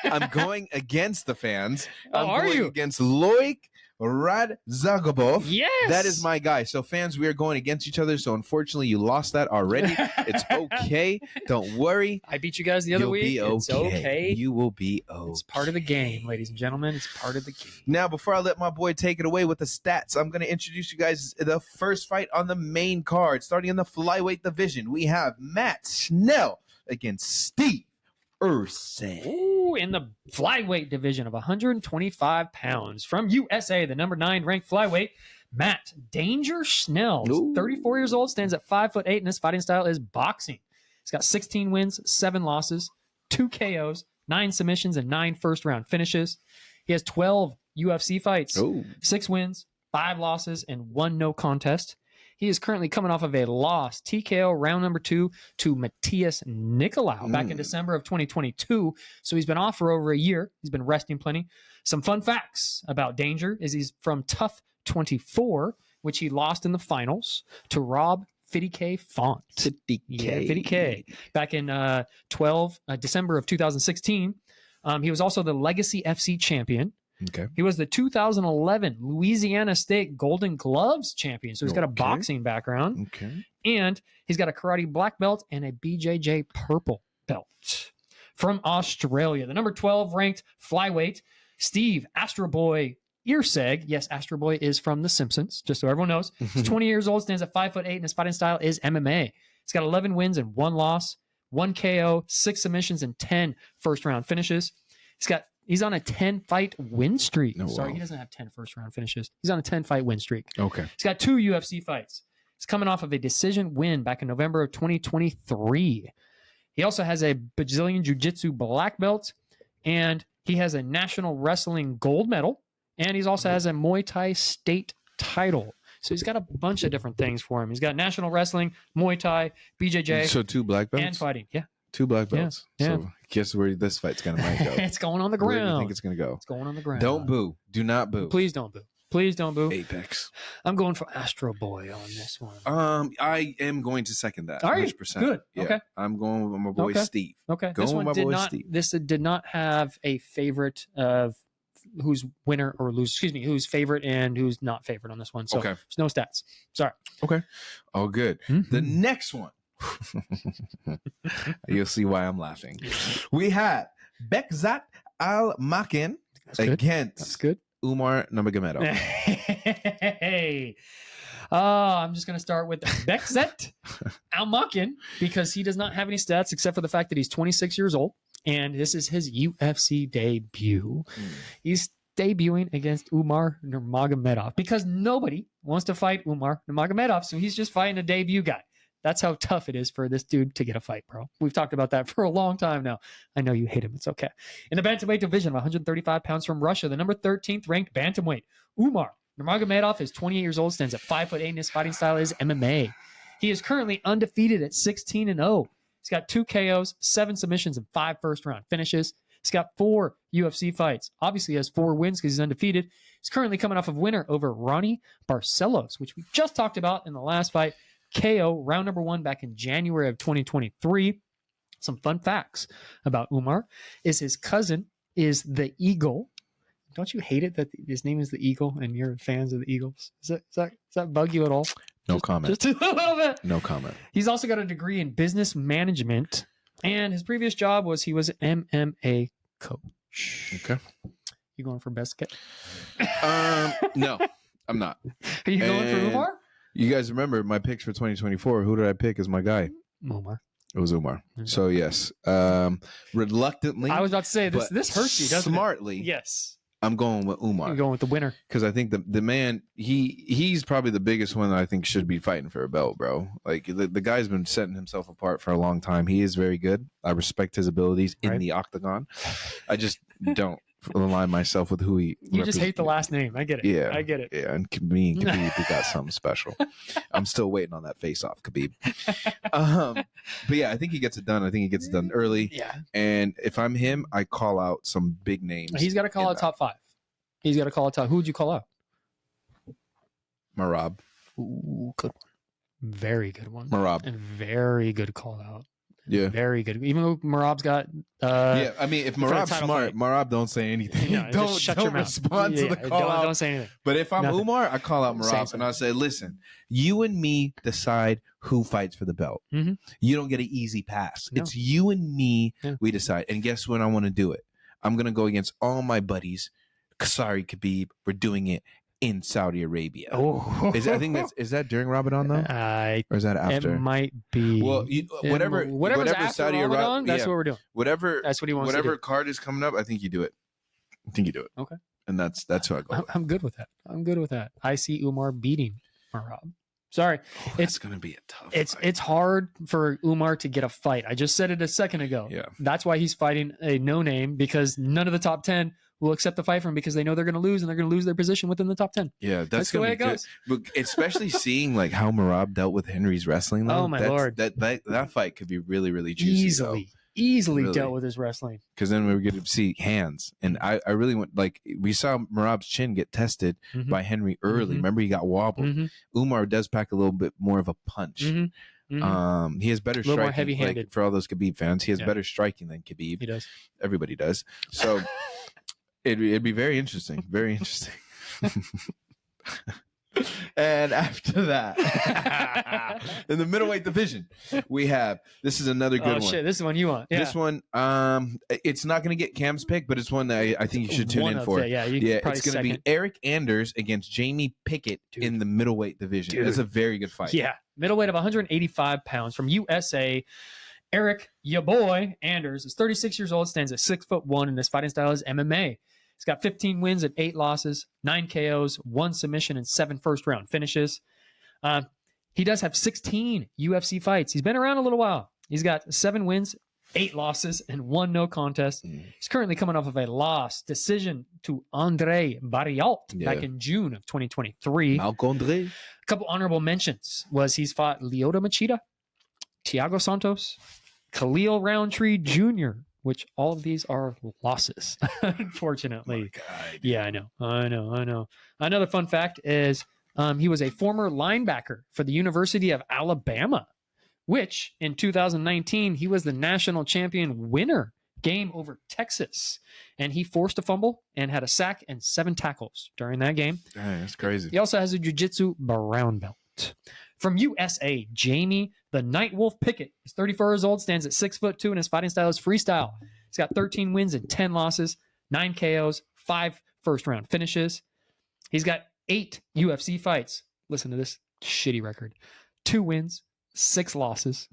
I'm going against the fans. Oh, I'm are going you? against Loik Radzagobov. Yes. That is my guy. So, fans, we are going against each other. So, unfortunately, you lost that already. It's okay. Don't worry. I beat you guys the other You'll week. be okay. It's okay. You will be okay. It's part of the game, ladies and gentlemen. It's part of the game. Now, before I let my boy take it away with the stats, I'm going to introduce you guys the first fight on the main card. Starting in the flyweight division, we have Matt Schnell against Steve Erceg. Ooh, in the flyweight division of 125 pounds from USA, the number 9 ranked flyweight, Matt Danger Schnell. He's Ooh. 34 years old, stands at 5'8", and his fighting style is boxing. He's got 16 wins, 7 losses, 2 KOs, 9 submissions, and 9 first-round finishes. He has 12 UFC fights, Oh, 6 wins, 5 losses, and 1 no contest. He is currently coming off of a loss, TKO round number 2 to Matthias Nicolau back in December of 2022. So he's been off for over a year. He's been resting plenty. Some fun facts about Danger is he's from Tough 24, which he lost in the finals to Rob 50K Font. 50K. Yeah, 50K. Back in December of 2016. He was also the Legacy FC champion. Okay. He was the 2011 Louisiana State Golden Gloves champion. So he's got a Okay. boxing background. Okay. And he's got a karate black belt and a BJJ purple belt. From Australia, the number 12 ranked flyweight, Steve Astro Boy Erceg. Yes, Astro Boy is from The Simpsons, just so everyone knows. He's 20 years old, stands at 5'8", and his fighting style is MMA. He's got 11 wins and 1 loss, 1 KO, 6 submissions, and 10 first-round finishes. He's on a 10-fight win streak. Oh, Sorry, wow. he doesn't have 10 first-round finishes. He's on a 10-fight win streak. Okay. He's got 2 UFC fights. He's coming off of a decision win back in November of 2023. He also has a Brazilian Jiu-Jitsu black belt, and he has a National Wrestling gold medal, and he also has a Muay Thai state title. So he's got a bunch of different things for him. He's got National Wrestling, Muay Thai, BJJ, So 2 black belts? and fighting. Yeah, 2 black belts. Yeah. So guess where this fight's going to might go. it's going on the Where do you ground. think it's going to go? It's going on the ground. Don't boo. Do not boo. Please don't boo. Please don't boo. Apex. I'm going for Astro Boy on this one. I am going to second that. Are you? 100%. Good. Yeah. Okay. I'm going with my boy Okay. Steve. Okay. Going This one with my did boy not. Steve. This did not have a favorite of who's winner or lose. Excuse me, who's favorite and who's not favorite on this one. So Okay. there's no stats. Sorry. All good. The next one You'll see why I'm laughing. We have Bekhat Almazan against That's good. Umar Nurmagomedov. Hey. I'm just going to start with Bekhat Almazan because he does not have any stats except for the fact that he's 26 years old and this is his UFC debut. He's debuting against Umar Nurmagomedov because nobody wants to fight Umar Nurmagomedov, so he's just fighting a debut guy. That's how tough it is for this dude to get a fight, bro. We've talked about that for a long time now. I know you hate him. It's okay. In the bantamweight division of 135 pounds from Russia, the number 13th ranked bantamweight, Umar Nurmagomedov is 28 years old, stands at 5'8", and his fighting style is MMA. He is currently undefeated at 16-0. He's got 2 KOs, 7 submissions, and 5 first-round finishes. He's got 4 UFC fights. Obviously, he has 4 wins because he's undefeated. He's currently coming off of winner over Ronnie Barcelos, which we just talked about in the last fight. KO, round number 1 back in January of 2023. Some fun facts about Umar is his cousin is the Eagle. Don't you hate it that his name is the Eagle and you're fans of the Eagles? Does that bug you at all? No comment. Just a little bit. No comment. He's also got a degree in business management, and his previous job was he was an MMA coach. Okay. You going for best kit? No, I'm not. Are you going for Umar? You guys remember my picks for 2024? Who did I pick as my guy? Umar. It was Umar. So yes, reluctantly. I was about to say this hurts you, doesn't smartly, it? Yes. I'm going with Umar. You're going with the winner because I think the man he's probably the biggest one that I think should be fighting for a belt, bro. Like the guy's been setting himself apart for a long time. He is very good. I respect his abilities in the octagon. I just don't align myself with who he. You just hate the last name. I get it. Yeah, I get it. Yeah, and me and Khabib, we got something special. I'm still waiting on that face off, Khabib. But yeah, I think he gets it done. I think he gets it done early. Yeah. And if I'm him, I call out some big names. He's got to call out top 5. He's got to call out top. Who would you call out? Merab. Ooh, good one. Very good one. Merab. And very good call out. Yeah. Very good. Even though Merab's got yeah, I mean if Merab's smart, Merab don't say anything. No, don't just shut your mouth. Respond to the call out. Don't say anything. But if I'm Umar, I call out Merab and I say, listen, you and me decide who fights for the belt. Mm-hmm. You don't get an easy pass. No. It's you and me, we decide. And guess when I want to do it? I'm gonna go against all my buddies. Sorry, Khabib, we're doing it in Saudi Arabia. Oh, I think is that during Ramadan though, or is that after? It might be. Well, whatever after Saudi Ramadan, that's what we're doing. Whatever that's what he wants. Whatever to do. card is coming up, I think you do it. Okay, and that's who I go. I'm good with that. I see Umar beating Merab. Sorry, it's going to be a tough. It's hard for Umar to get a fight. I just said it a second ago. Yeah, that's why he's fighting a no name because none of the top 10 will accept the fight from him because they know they're going to lose and they're going to lose their position within the top 10. Yeah, that's the way it goes. But especially seeing like how Merab dealt with Henry's wrestling. Though, oh my lord, that fight could be really really juicy. Easily really. Dealt with his wrestling. Because then we were going to see hands, and I really went like we saw Merab's chin get tested by Henry early. Mm-hmm. Remember, he got wobbled. Mm-hmm. Umar does pack a little bit more of a punch. Mm-hmm. Mm-hmm. He has better striking. More heavy-handed. Like, for all those Khabib fans, he has better striking than Khabib. He does. Everybody does. So it'd be very interesting. Very interesting. And after that, in the middleweight division, we have this is another good one. Shit, this is one you want. Yeah. This one, it's not going to get Cam's pick, but it's one that I think you should tune in for. Yeah, it's going to be Eryk Anders against Jamie Picket in the middleweight division. It's a very good fight. Yeah, middleweight of 185 pounds from USA. Eryk, ya boy, Anders is 36 years old, stands at 6'1", and his fighting style is MMA. He's got 15 wins and 8 losses, 9 KOs, 1 submission, and 7 first-round finishes. He does have 16 UFC fights. He's been around a little while. He's got 7 wins, 8 losses, and 1 no contest. He's currently coming off of a loss decision to Andre Barriault back in June of 2023. Marc-André. A couple honorable mentions was he's fought Lyoto Machida, Thiago Santos, Khalil Roundtree Jr., which all of these are losses, unfortunately. Oh God. Yeah, I know. Another fun fact is he was a former linebacker for the University of Alabama, which in 2019, he was the national champion winner game over Texas. And he forced a fumble and had a sack and 7 tackles during that game. Dang, that's crazy. He also has a jiu-jitsu brown belt. From USA, Jamie the Nightwolf Picket. He's 34 years old, stands at 6'2", and his fighting style is freestyle. He's got 13 wins and 10 losses, 9 KOs, 5 first-round finishes. He's got 8 UFC fights. Listen to this shitty record. 2 wins, 6 losses.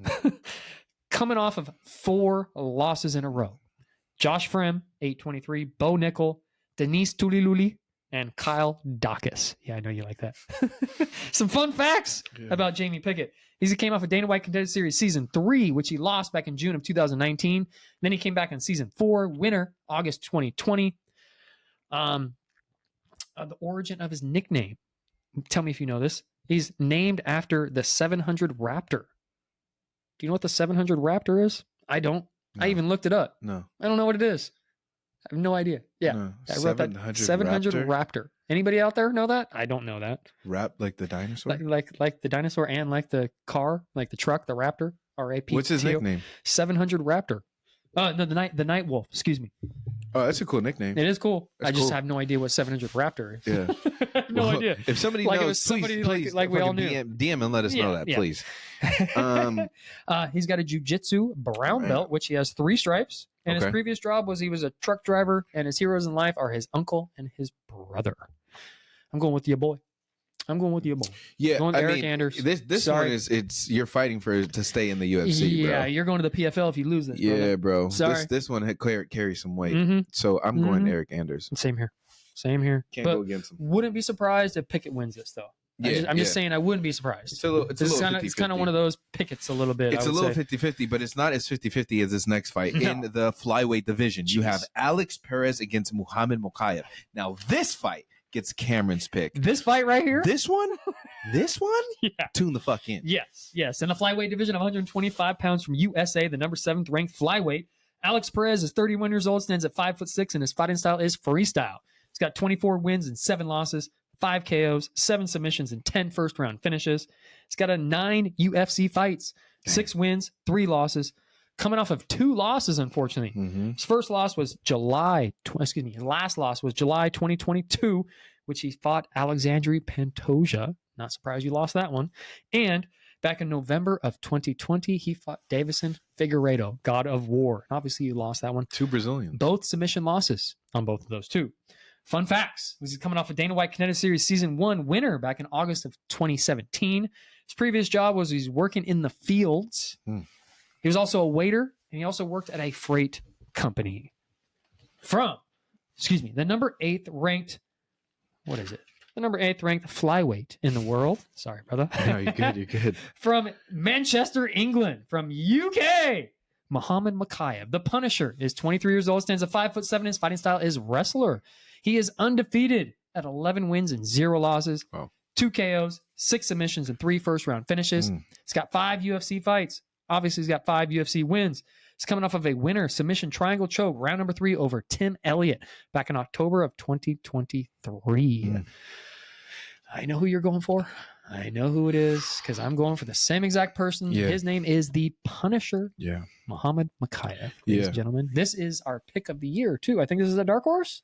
Coming off of 4 losses in a row. Josh Frem, 823, Bo Nickel, Denise Tuliluli, and Kyle Dacus. Yeah, I know you like that. Some fun facts about Jamie Pickett. He came off of Dana White Contender Series Season 3, which he lost back in June of 2019. Then he came back in Season 4, winner, August 2020. The origin of his nickname. Tell me if you know this. He's named after the 700 Raptor. Do you know what the 700 Raptor is? I don't. No. I even looked it up. No. I don't know what it is. I have no idea. Yeah. No. I wrote that 700 Raptor. Anybody out there know that? I don't know that. Rap like the dinosaur? Like the dinosaur and like the car, like the truck, the Raptor. R-A-P-T-O. What's his nickname? 700 Raptor. No, the Night Wolf. Excuse me. Oh, that's a cool nickname. It is cool. I just have no idea what 700 Raptor is. Yeah. I have no idea. If somebody knows, please, like we all knew. DM and let us know that, please. He's got a jiu-jitsu brown belt, which he has 3 stripes. And his previous job was he was a truck driver, and his heroes in life are his uncle and his brother. I'm going with your boy. Yeah, going with Eryk Anders. This one is you're fighting to stay in the UFC, bro. Yeah, you're going to the PFL if you lose this. Yeah, bro. Sorry. This one had carries some weight. So I'm going Eryk Anders. Same here. Can't go against him. Wouldn't be surprised if Pickett wins this though. I'm just saying I wouldn't be surprised. It's kind of one of those Pickets a little bit. It's a little 50-50, but it's not as 50-50 as this next fight. No. In the flyweight division, you have Alex Perez against Muhammad Mokaev. Now this fight gets Cameron's pick. This fight right here? This one? Yeah. Tune the fuck in. Yes. In the flyweight division of 125 pounds from USA, the number 7th ranked flyweight, Alex Perez is 31 years old, stands at 5'6", and his fighting style is freestyle. He's got 24 wins and 7 losses, 5 KOs, 7 submissions, and 10 first-round finishes. He's got 9 UFC fights, 6 wins, 3 losses. Coming off of 2 losses, unfortunately. His first loss was his last loss was July 2022, which he fought Alexandre Pantoja. Not surprised you lost that one. And back in November of 2020, he fought Davison Figueiredo, God of War. And obviously, you lost that one. 2 Brazilians. Both submission losses on both of those, too. Fun facts. He's coming off a Dana White Contender Series Season 1 winner back in August of 2017. His previous job was he's working in the fields. He was also a waiter, and he also worked at a freight company. The number 8th ranked, what is it? The number 8th ranked flyweight in the world. Sorry, brother. No, you're good. From Manchester, England, from UK, Mohammad Mokaev. The Punisher is 23 years old, stands at 5'7". His fighting style is wrestler. He is undefeated at 11 wins and 0 losses, 2 KOs, 6 submissions, and 3 first-round finishes. He's got 5 UFC fights. Obviously, he's got 5 UFC wins. He's coming off of a winner submission triangle choke, round number 3 over Tim Elliott back in October of 2023. I know who you're going for. I know who it is because I'm going for the same exact person. Yeah. His name is the Punisher. Yeah. Mohammad Mokaev, ladies and gentlemen. This is our pick of the year, too. I think this is a dark horse.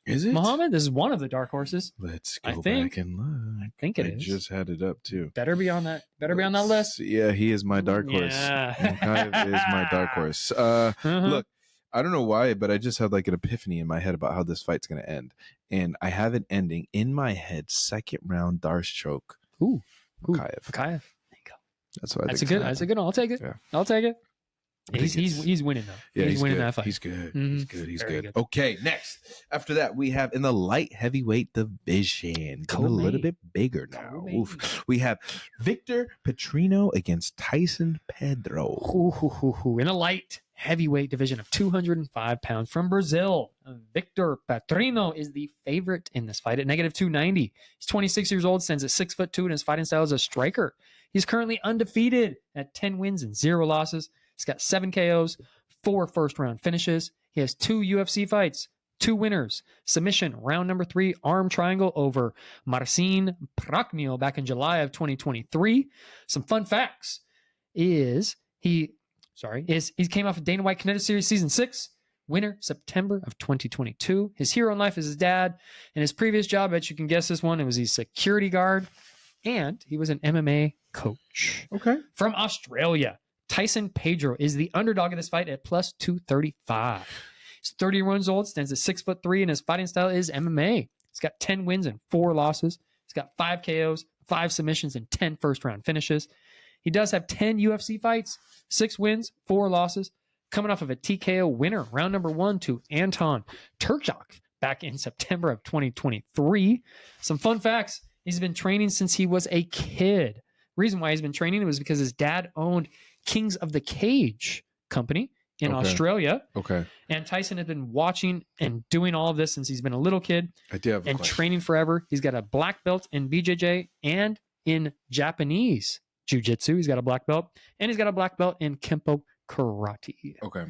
Is it? Mohammad? This is one of the dark horses. Let's go back and look. I think it is. I just had it up, too. Better be on that list. Yeah, he is my dark horse. Yeah. Mokaev is my dark horse. Look, I don't know why, but I just had like an epiphany in my head about how this fight's going to end. And I have it ending in my head, 2nd round Darce choke. Ooh. Mokaev. There you go. That's what I think. That's a good one. I'll take it. Yeah. I'll take it. He's winning though. Yeah, he's winning that fight. He's good. He's good. Okay, next. After that, we have in the light heavyweight division, a little bit bigger now. We have Victor Petrino against Tyson Pedro. In a light heavyweight division of 205 pounds from Brazil, Victor Petrino is the favorite in this fight at -290. He's 26 years old, stands at 6'2", and his fighting style is a striker. He's currently undefeated at 10 wins and 0 losses. He's got 7 KOs, 4 first-round finishes. He has 2 UFC fights, 2 winners. Submission, round number 3, arm triangle over Marcin Prachnio back in July of 2023. Some fun facts he came off of Dana White Contender Series Season 6, winner September of 2022. His hero in life is his dad. And his previous job, I bet you can guess this one, it was his security guard and he was an MMA coach. Okay. From Australia, Tyson Pedro is the underdog of this fight at plus 235. He's 31 years old, stands at 6'3", and his fighting style is MMA. He's got 10 wins and 4 losses. He's got 5 KOs, 5 submissions, and 10 first-round finishes. He does have 10 UFC fights, 6 wins, 4 losses, coming off of a TKO winner, round number 1 to Anton Turchak back in September of 2023. Some fun facts. He's been training since he was a kid. Reason why he's been training was because his dad owned Kings of the Cage company in Australia. Okay. And Tyson had been watching and doing all of this since he's been a little kid. I do have a and question. Training forever. He's got a black belt in BJJ and in Japanese jiu-jitsu. He's got a black belt, and he's got a black belt in Kempo karate. Okay.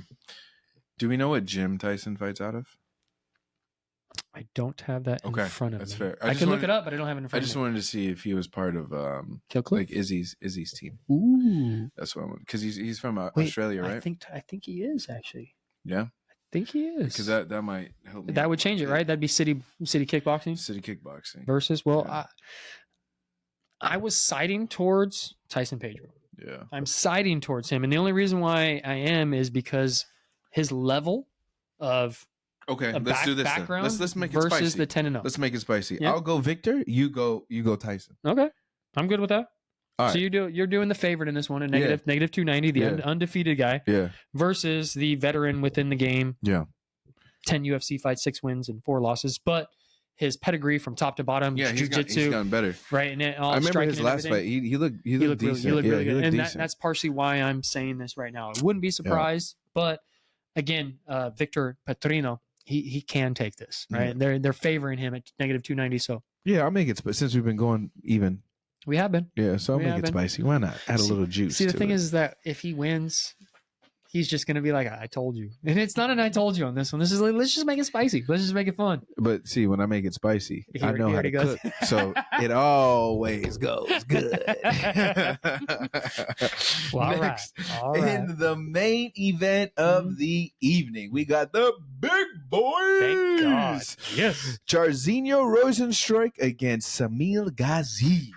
Do we know what gym Tyson fights out of? I don't have that in front of me. That's fair. I can look it up, but I don't have it in front of me. I just wanted to see if he was part of Kill Cliff? like Izzy's team. Ooh. That's what I want, because he's from Australia, right? I think he is actually. Yeah. I think he is. Because that might help me. That would change it, right? That'd be city kickboxing. City kickboxing versus. Well, I was siding towards Tyson Pedro. Yeah. I'm siding towards him, and the only reason why I am is because his level of let's do this. Background Let's make it versus spicy. the 10-0. Let's make it spicy. Yeah. I'll go Victor. You go Tyson. Okay, I'm good with that. All so right. you're doing the favorite in this one, negative 290, the undefeated guy, versus the veteran within the game. Yeah, 10 UFC fights, 6 wins and 4 losses, but his pedigree from top to bottom, jiu-jitsu, he's gotten better, right? And I remember his last fight. He looked decent. He looked really good, and decent. that's partially why I'm saying this right now. I wouldn't be surprised, but again, Victor Petrino, he can take this, right? Yeah. They're favoring him at negative 290. So yeah, I'll make it. But since we've been going even, we have been. Yeah, so I'll make it spicy. Why not add a little juice? See, the thing is that if he wins, he's just going to be like, I told you. And it's not an I told you on this one. This is like, let's just make it spicy. Let's just make it fun. But see, when I make it spicy, I know how to goes. cook. So it always goes good. Well, Next, all right. in the main event of the evening, we got the big boys. Thank God. Yes. Jairzinho Rozenstruik against Samil Gaziev.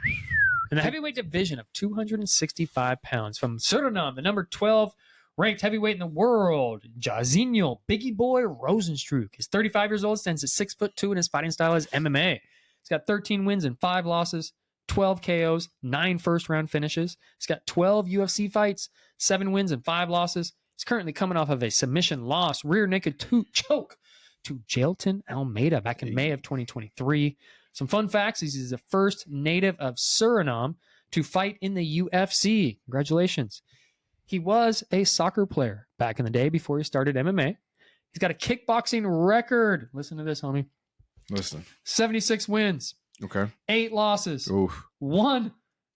In the heavyweight division of 265 pounds from Suriname, the number 12 ranked heavyweight in the world, Jairzinho Biggie Boy Rozenstruik. He's 35 years old, stands at 6'2", and his fighting style is MMA. He's got 13 wins and 5 losses, 12 KOs, 9 first-round finishes. He's got 12 UFC fights, 7 wins and 5 losses. He's currently coming off of a submission loss, rear naked choke to Jailton Almeida back in May of 2023. Some fun facts. He's the first native of Suriname to fight in the UFC. Congratulations. He was a soccer player back in the day before he started MMA. He's got a kickboxing record. Listen to this, homie. Listen. 76 wins. Okay. 8 losses. Oof. 1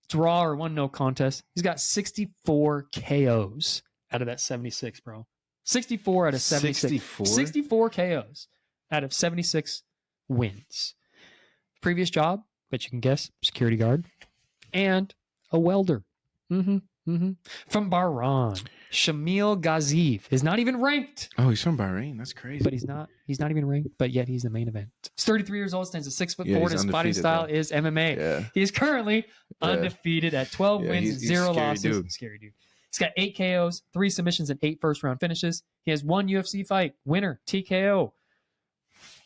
draw or 1 no contest. He's got 64 KOs out of that 76, bro. 64 out of 76. 64 KOs out of 76 wins. Previous job, bet you can guess, security guard, and a welder. From Bahrain, Shamil Gaziev is not even ranked. Oh, he's from Bahrain. That's crazy. But he's not even ranked, but yet he's the main event. He's 33 years old, stands at 6'4", and his fighting style is MMA. Yeah. He is currently undefeated at 12 wins and 0 losses. Scary dude. He's got 8 KOs, 3 submissions, and 8 first-round finishes. He has 1 UFC fight, winner, TKO.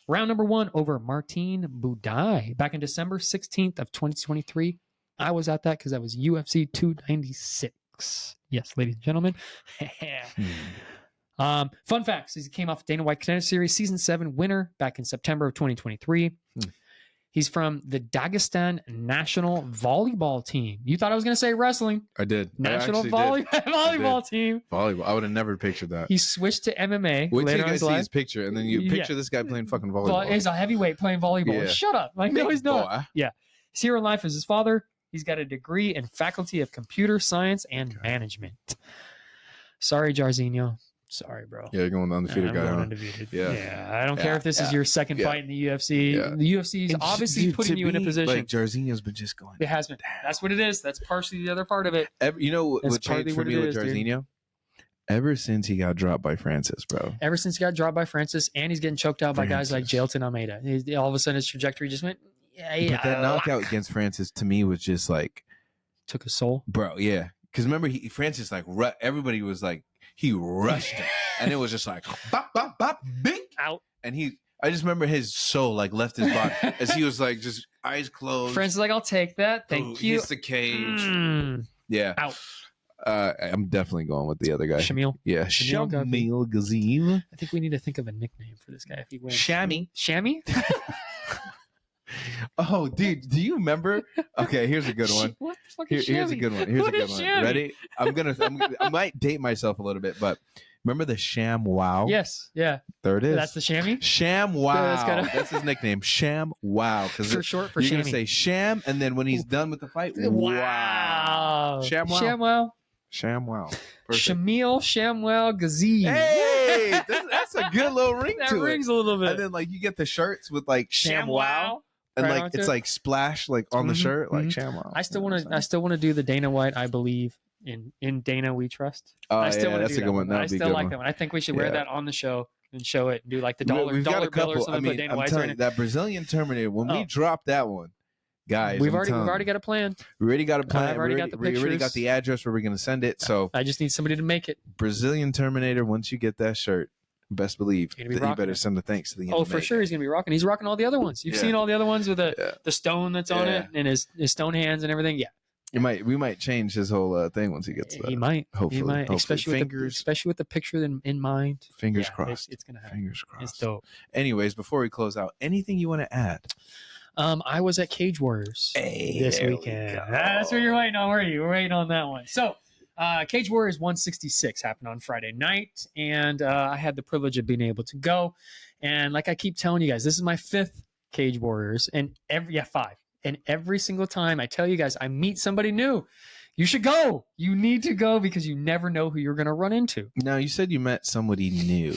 Round number 1 over Martin Budai back in December 16th of 2023. I was at that because that was UFC 296. Yes, ladies and gentlemen. Fun facts. He came off Dana White Contender Series Season 7 winner back in September of 2023. He's from the Dagestan national volleyball team. You thought I was going to say wrestling. I did. National volleyball team. Volleyball. I would have never pictured that. He switched to MMA. Wait till you later guys on see his picture, and then you picture this guy playing fucking volleyball. He's a heavyweight playing volleyball. Yeah. Shut up. Like, no, he's not. Boy. Yeah. His hero in life is his father. He's got a degree in Faculty of Computer Science and Management. Sorry, Jairzinho. Sorry, bro. Yeah, you're going the undefeated guy. Undefeated. Yeah. I don't care if this is your second fight in the UFC. Yeah. The UFC is obviously putting you in a position. Like, Jairzinho's been just going. It has been. That's what it is. That's partially the other part of it. You know what changed for me with Jairzinho? Ever since he got dropped by Francis, bro. Ever since he got dropped by Francis, and he's getting choked out by guys like Jailton Almeida. All of a sudden, his trajectory just went But that knockout against Francis to me was just like took a soul, bro. Yeah, because remember Francis like everybody was like he rushed him, and it was just like bop bop bop bing out, and I just remember his soul like left his body as he was like just eyes closed. Francis like, I'll take that, thank you. Hits the cage. Yeah, out. I'm definitely going with the other guy. Shamil. Yeah, Shamil Gaziev. I think we need to think of a nickname for this guy if he wins. Shammy. Oh, dude, do you remember? Okay, here's a good one. What the fuck is Here's a good one. Ready? I might date myself a little bit, but remember the Sham Wow? Yes. Yeah. There it is. That's the Shammy? Sham Wow. That's his nickname. Sham Wow. For short for Shammy. You're Shammy. going to say Sham, and then when he's done with the fight, wow. Sham Wow. Sham Wow. Sham Wow. Shamil Shamwell Gaziev. Hey, that's a good little ring to it. That rings a little bit. And then like you get the shirts with like Sham Wow. And right like it's like splash like on the shirt, like Sham Wow. I still want to do the Dana White, I believe. In Dana we trust. I still want to do that a good one. I still like that one. I think we should wear that on the show and show it and do like the dollar bill or something. Put Dana White's right. That Brazilian Terminator, when we drop that one, guys, we've already got a plan. We already got a plan. I've already got the pictures. We already got the address where we're gonna send it. So I just need somebody to make it. Brazilian Terminator, once you get that shirt, best believe you better send the thanks to the for sure he's gonna be rocking. He's rocking all the other ones. You've seen all the other ones with the stone that's on it and his stone hands and everything. Yeah. We might change his whole thing once he gets. He might. Hopefully, he might. Especially with the picture in mind. Fingers crossed. It's gonna happen. Fingers crossed. It's dope. Anyways, before we close out, anything you want to add? I was at Cage Warriors this weekend. That's what you're waiting on, were you? We're waiting on that one. So, Cage Warriors 166 happened on Friday night, and I had the privilege of being able to go. And like I keep telling you guys, this is my 5th Cage Warriors, and 5. And every single time I tell you guys, I meet somebody new, you should go. You need to go because you never know who you're going to run into. Now, you said you met somebody new.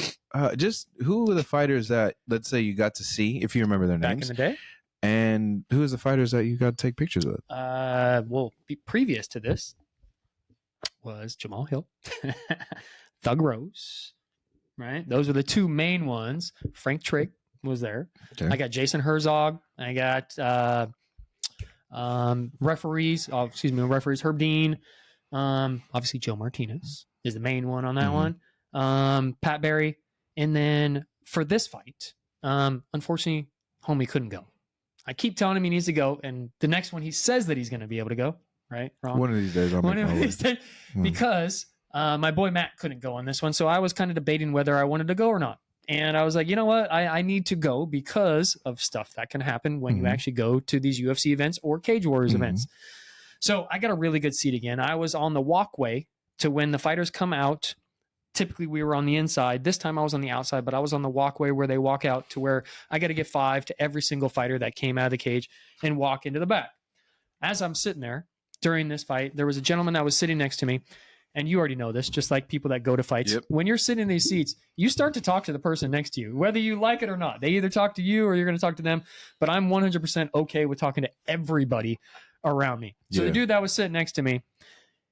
Just who were the fighters that, let's say, you got to see, if you remember their names? Back in the day? And who was the fighters that you got to take pictures with? Previous to this was Jamal Hill, Thug Rose, right? Those were the 2 main ones. Frank Trigg was there. Okay. I got Jason Herzog. I got referees. Herb Dean. Obviously, Joe Martinez is the main one on that one. Pat Barry. And then for this fight, unfortunately, homie couldn't go. I keep telling him he needs to go, and the next one he says that he's going to be able to go. Right? Wrong. One of these days, because my boy Matt couldn't go on this one, so I was kind of debating whether I wanted to go or not. And I was like, you know what? I need to go because of stuff that can happen when you actually go to these UFC events or Cage Warriors events. So I got a really good seat again. I was on the walkway to when the fighters come out. Typically, we were on the inside. This time I was on the outside, but I was on the walkway where they walk out to where I got to give 5 to every single fighter that came out of the cage and walk into the back. As I'm sitting there during this fight, there was a gentleman that was sitting next to me. And you already know this, just like people that go to fights. Yep. When you're sitting in these seats, you start to talk to the person next to you, whether you like it or not. They either talk to you or you're going to talk to them. But I'm 100% okay with talking to everybody around me. So the dude that was sitting next to me,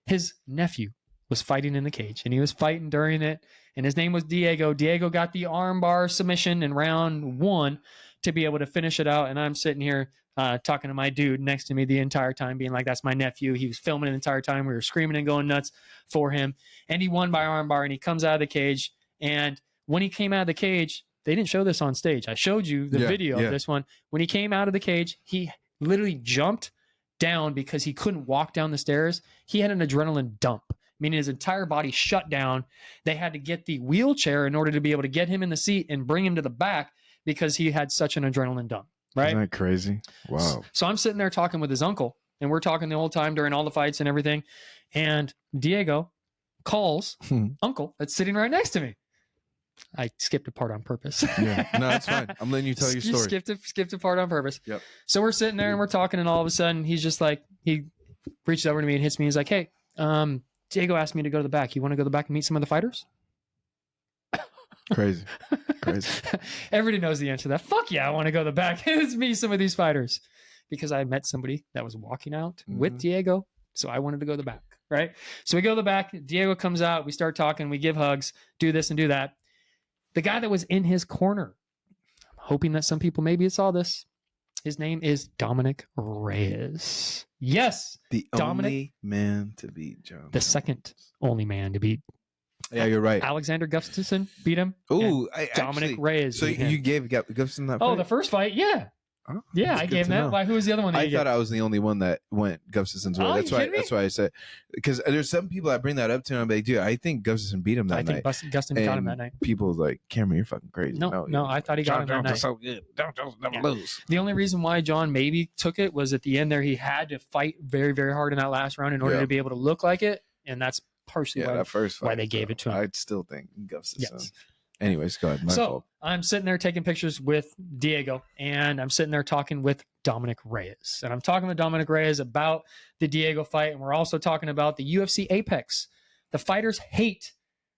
his nephew was fighting in the cage. And he was fighting during it. And his name was Diego. Diego got the armbar submission in round 1 to be able to finish it out. And I'm sitting here talking to my dude next to me the entire time, being like, that's my nephew. He was filming the entire time. We were screaming and going nuts for him. And he won by armbar, and he comes out of the cage. And when he came out of the cage, they didn't show this on stage. I showed you the video of this one. When he came out of the cage, he literally jumped down because he couldn't walk down the stairs. He had an adrenaline dump, meaning his entire body shut down. They had to get the wheelchair in order to be able to get him in the seat and bring him to the back because he had such an adrenaline dump. Right? Isn't that crazy? Wow. So I'm sitting there talking with his uncle, and we're talking the whole time during all the fights and everything. And Diego calls uncle that's sitting right next to me. I skipped a part on purpose. Yeah, no, that's fine. I'm letting you tell your story. Skipped a part on purpose. Yep. So we're sitting there and we're talking, and all of a sudden he's just like, he reaches over to me and hits me. He's like, hey, Diego asked me to go to the back. You want to go to the back and meet some of the fighters? Crazy. Everybody knows the answer to that. Fuck yeah, I want to go to the back and meet some of these fighters because I met somebody that was walking out with Diego. So I wanted to go to the back, right? So we go to the back. Diego comes out. We start talking. We give hugs, do this and do that. The guy that was in his corner, I'm hoping that some people maybe saw this. His name is Dominic Reyes. Yes. The Dominic, only man to beat John. The second only man to beat. Yeah, you're right. Alexander Gustafsson beat him. Ooh, Dominic Reyes. So you gave Gustafsson that fight? Oh, the first fight? Yeah. Oh, yeah, I gave that. Why? Who was the other one? I thought I was the only one that went Gustafsson's way. That's why I said, because there's some people that bring that up to him. I'm like, dude, I think Gustafsson beat him that night. I think Gustafsson got him that night. People like, Cameron, you're fucking crazy. No, I thought he got him that night. So good. John Jones never lose. The only reason why John maybe took it was at the end there. He had to fight very, very hard in that last round in order to be able to look like it, and that's partially that first fight, why they gave it to him. I still think Gustafsson. Yes. Anyways, go ahead. My fault. I'm sitting there taking pictures with Diego, and I'm sitting there talking with Dominic Reyes. And I'm talking with Dominic Reyes about the Diego fight, and we're also talking about the UFC Apex. The fighters hate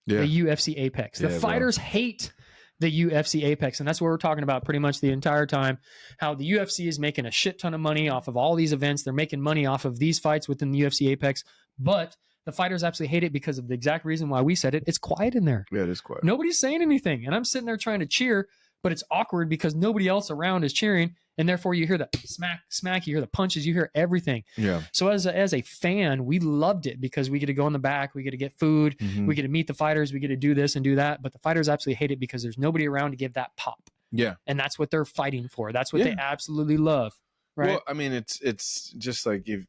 the UFC Apex. The fighters hate the UFC Apex, and that's what we're talking about pretty much the entire time, how the UFC is making a shit ton of money off of all these events. They're making money off of these fights within the UFC Apex, but the fighters absolutely hate it because of the exact reason why we said it. It's quiet in there. Yeah, it is quiet. Nobody's saying anything. And I'm sitting there trying to cheer, but it's awkward because nobody else around is cheering. And therefore you hear the smack, you hear the punches, you hear everything. Yeah. So as a fan, we loved it because we get to go in the back, we get to get food, we get to meet the fighters, we get to do this and do that. But the fighters absolutely hate it because there's nobody around to give that pop. Yeah. And that's what they're fighting for. That's what they absolutely love. Right. Well, I mean, it's just like if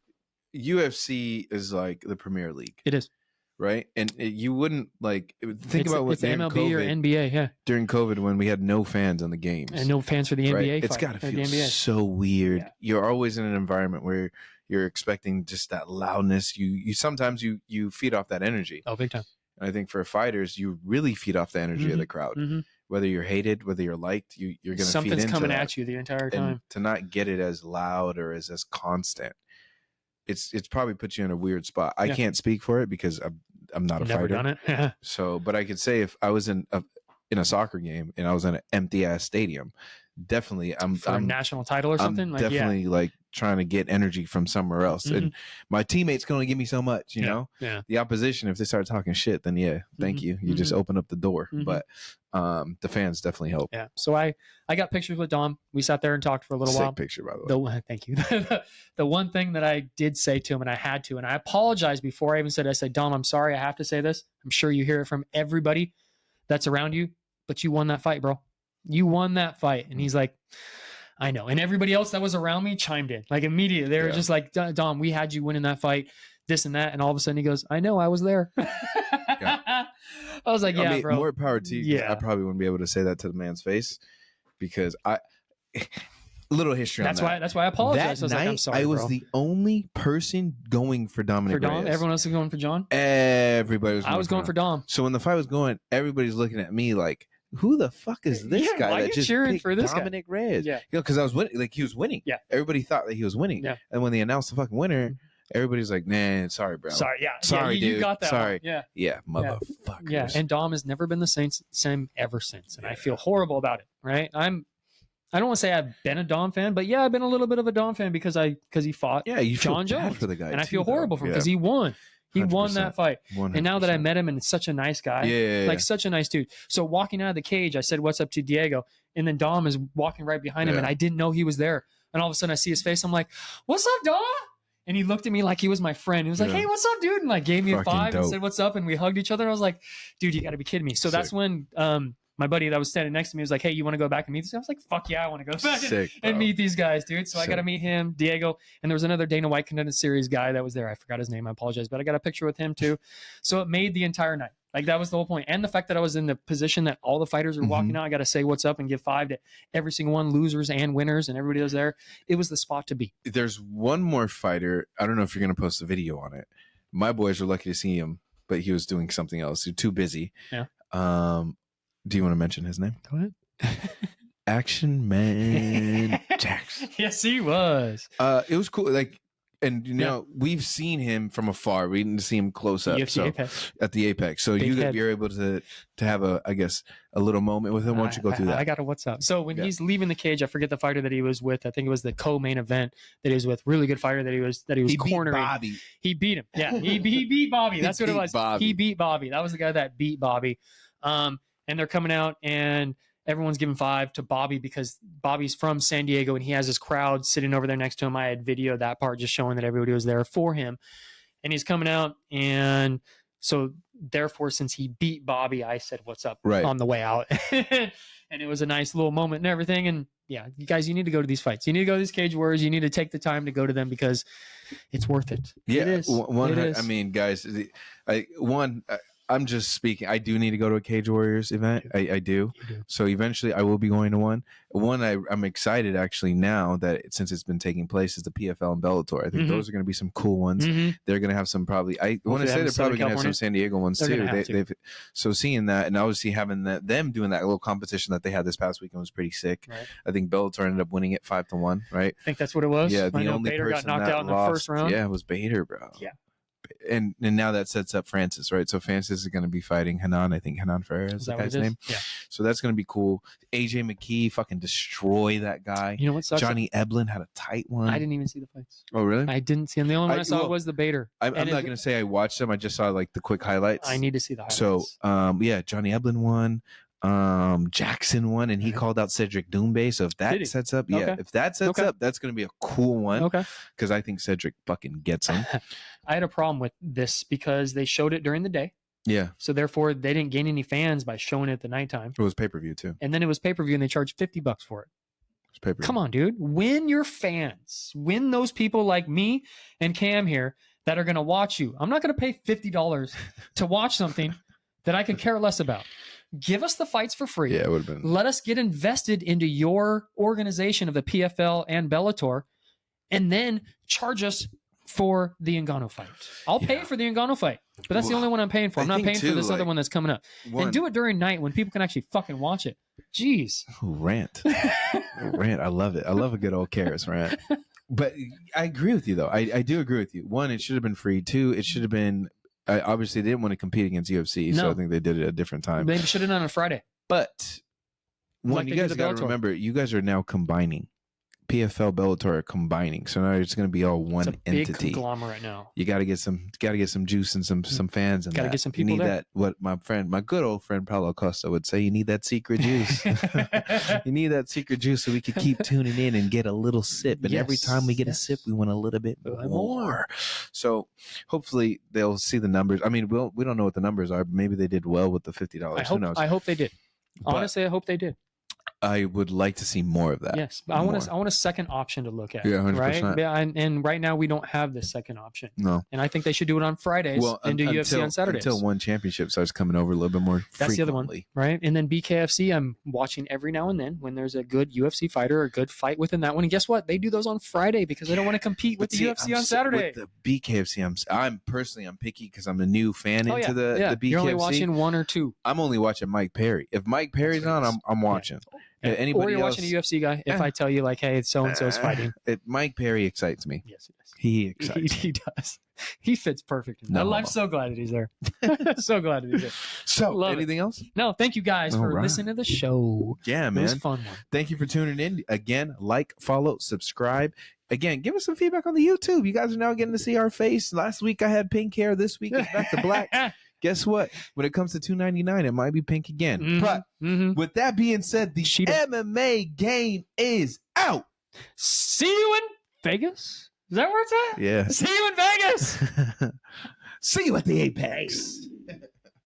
UFC is like the Premier League. It is. Right? And you wouldn't think about what it's MLB COVID, or NBA, during COVID when we had no fans on the games. And no fans for the NBA. Right? It's got to feel so weird. Yeah. You're always in an environment where you're expecting just that loudness. You sometimes you feed off that energy. Oh, big time. And I think for fighters, you really feed off the energy of the crowd. Whether you're hated, whether you're liked, you're going to feed into something's coming that. at you the entire time. And to not get it as loud or as constant, it's probably put you in a weird spot. I can't speak for it because I'm not a Never fighter. Done it. So, but I could say if I was in a soccer game and I was in an empty ass stadium, definitely I'm a national title or something. I'm definitely trying to get energy from somewhere else. And my teammates can only give me so much, you know. Yeah. The opposition, if they start talking shit, then thank you. You just open up the door. But the fans definitely help. Yeah. So I got pictures with Dom. We sat there and talked for a little while. Sick picture, by the way. Thank you. The one thing that I did say to him, and I had to, and I apologized before I even said, I said, Dom, I'm sorry, I have to say this. I'm sure you hear it from everybody that's around you, but you won that fight, bro. You won that fight. And he's like, I know. And everybody else that was around me chimed in immediately. They were just like, Dom, we had you winning that fight, this and that. And all of a sudden he goes, I know, I was there. I was like, yeah, bro. More power to you. Yeah. I probably wouldn't be able to say that to the man's face because little history on that. That's why I apologized. That night, like, I'm sorry, I was the only person going for Dominic Reyes. Everyone else was going for John? Everybody was going I was going for Dom. So when the fight was going, everybody's looking at me like, who the fuck is this guy why that just cheering for this Dominic guy? Reyes? Yeah, because I was winning. He was winning. Yeah, everybody thought that he was winning. Yeah, and when they announced the fucking winner, everybody's like, "Nah, sorry, bro. Sorry, sorry, dude. You got that. Sorry, one. yeah, motherfuckers. Yeah, and Dom has never been the same ever since, and I feel horrible about it. Right? I don't want to say I've been a Dom fan, but I've been a little bit of a Dom fan because he fought. Yeah, you John feel Jones bad for the guy, and I feel horrible for him because he won. He 100%. Won that fight. 100%. And now that I met him and it's such a nice guy, such a nice dude. So walking out of the cage, I said, what's up to Diego? And then Dom is walking right behind him and I didn't know he was there. And all of a sudden I see his face. I'm like, what's up, Dom? And he looked at me like he was my friend. He was like, hey, what's up, dude? And gave me a 5 and said, what's up? And we hugged each other. And I was like, dude, you got to be kidding me. So that's when my buddy that was standing next to me was like, hey, you want to go back and meet these guys? I was like, fuck yeah, I want to go back and meet these guys, dude. So I got to meet him, Diego. And there was another Dana White Contended Series guy that was there. I forgot his name. I apologize. But I got a picture with him too. So it made the entire night. That was the whole point. And the fact that I was in the position that all the fighters were walking out, I got to say what's up and give 5 to every single one, losers and winners, and everybody was there. It was the spot to be. There's one more fighter. I don't know if you're going to post a video on it. My boys were lucky to see him, but he was doing something else. He was too busy. Yeah. Do you want to mention his name? Go ahead. Action Man Jackson. Yes, he was. It was cool. And we've seen him from afar. We didn't see him close up. At the Apex. So you're able to have a little moment with him. Why don't you go through that? I got to what's up. So when he's leaving the cage, I forget the fighter that he was with. I think it was the co-main event that he was with. Really good fighter that he was cornering. Beat Bobby. He beat him. Yeah, he beat Bobby. That's what it was. He beat Bobby. That was the guy that beat Bobby. And they're coming out and everyone's giving 5 to Bobby because Bobby's from San Diego and he has his crowd sitting over there next to him. I had video that part just showing that everybody was there for him. And he's coming out, and so therefore, since he beat Bobby, I said, "What's up?" On the way out, and it was a nice little moment and everything. And yeah, you guys, you need to go to these fights. You need to go to these Cage Warriors. You need to take the time to go to them because it's worth it. Yeah, it is. It is. I mean, guys, I'm just speaking. I do need to go to a Cage Warriors event. I do. So eventually I will be going to one. I'm excited actually now that since it's been taking place is the PFL and Bellator. I think those are going to be some cool ones. They're going to have some probably. I want to say they're probably going to have some San Diego ones too. So seeing that and obviously having them doing that little competition that they had this past weekend was pretty sick. Right. I think Bellator ended up winning it 5-1. Right. I think that's what it was. Yeah. The only Bader person got knocked out in the first round. Yeah, it was Bader, bro. Yeah. And now that sets up Francis, right? So Francis is going to be fighting Hanan. I think Hanan Ferrer is the guy's name. Yeah. So that's going to be cool. AJ McKee fucking destroy that guy. You know what sucks? Johnny Eblen had a tight one. I didn't even see the fights. Oh, really? I didn't see him. The only one I saw was the Bader. I'm not going to say I watched them. I just saw like the quick highlights. I need to see the highlights. So, yeah, Johnny Eblen won. Jackson won, and he called out Cedric Doumbé. So if that sets up, if that sets up, that's going to be a cool one. Okay. Because I think Cedric fucking gets him. I had a problem with this because they showed it during the day. Yeah. So therefore, they didn't gain any fans by showing it at the nighttime. It was pay-per-view too. And then it was pay-per-view, and they charged $50 for it. It's pay-per-view. Come on, dude. Win your fans. Win those people like me and Cam here that are going to watch you. I'm not going to pay $50 to watch something that I could care less about. Give us the fights for free. Yeah, it would have been. Let us get invested into your organization of the PFL and Bellator, and then charge us for the Ngannou fight. I'll pay for the Ngannou fight, but that's the only one I'm paying for. I'm not paying for this other one that's coming up. And do it during night when people can actually fucking watch it. Jeez. Rant. Rant. I love it. I love a good old Cariss rant. But I agree with you, though. I do agree with you. One, it should have been free. Two, it should have been... obviously, they didn't want to compete against UFC, so I think they did it at a different time. They should have done it on Friday. But one, you guys got to remember, you guys are now combining. PFL, Bellator are combining, so now it's going to be all one entity. Big conglomerate now. You got to get some juice and some fans, and got to get some people. You need there. that. What my good old friend Paulo Costa would say. You need that secret juice. You need that secret juice so we can keep tuning in and get a little sip. And every time we get a sip, we want a little bit more. So hopefully they'll see the numbers. I mean, we don't know what the numbers are, but maybe they did well with the $50. Who knows? I hope they did. Honestly, I hope they did. I would like to see more of that. Yes, I want a second option to look at. Yeah, 100%. Right. Yeah, and right now we don't have this second option. No, and I think they should do it on Fridays and do UFC on Saturdays until one championship starts coming over a little bit more. That's the other one, right? And then BKFC, I'm watching every now and then when there's a good UFC fighter or a good fight within that one. And guess what? They do those on Friday because they don't want to compete with the UFC on Saturday. With the BKFC, I'm picky because I'm a new fan into the BKFC. You're only watching one or two. I'm only watching Mike Perry. If Mike Perry's on, I'm watching. Or you're watching a UFC guy. If I tell you like, hey, so and so's fighting, Mike Perry excites me. Yes, he does. He excites. He does. He fits perfect. I'm so glad that he's there. So glad that he's there. So, anything else? No, thank you guys for listening to the show. Yeah, man. It was a fun one. Thank you for tuning in. Again, like, follow, subscribe. Again, give us some feedback on the YouTube. You guys are now getting to see our face. Last week I had pink hair. This week it's back to black. Guess what? When it comes to $2.99, it might be pink again. Mm-hmm. But with that being said, the MMA game is out. See you in Vegas? Is that where it's at? Yeah. See you in Vegas. See you at the Apex.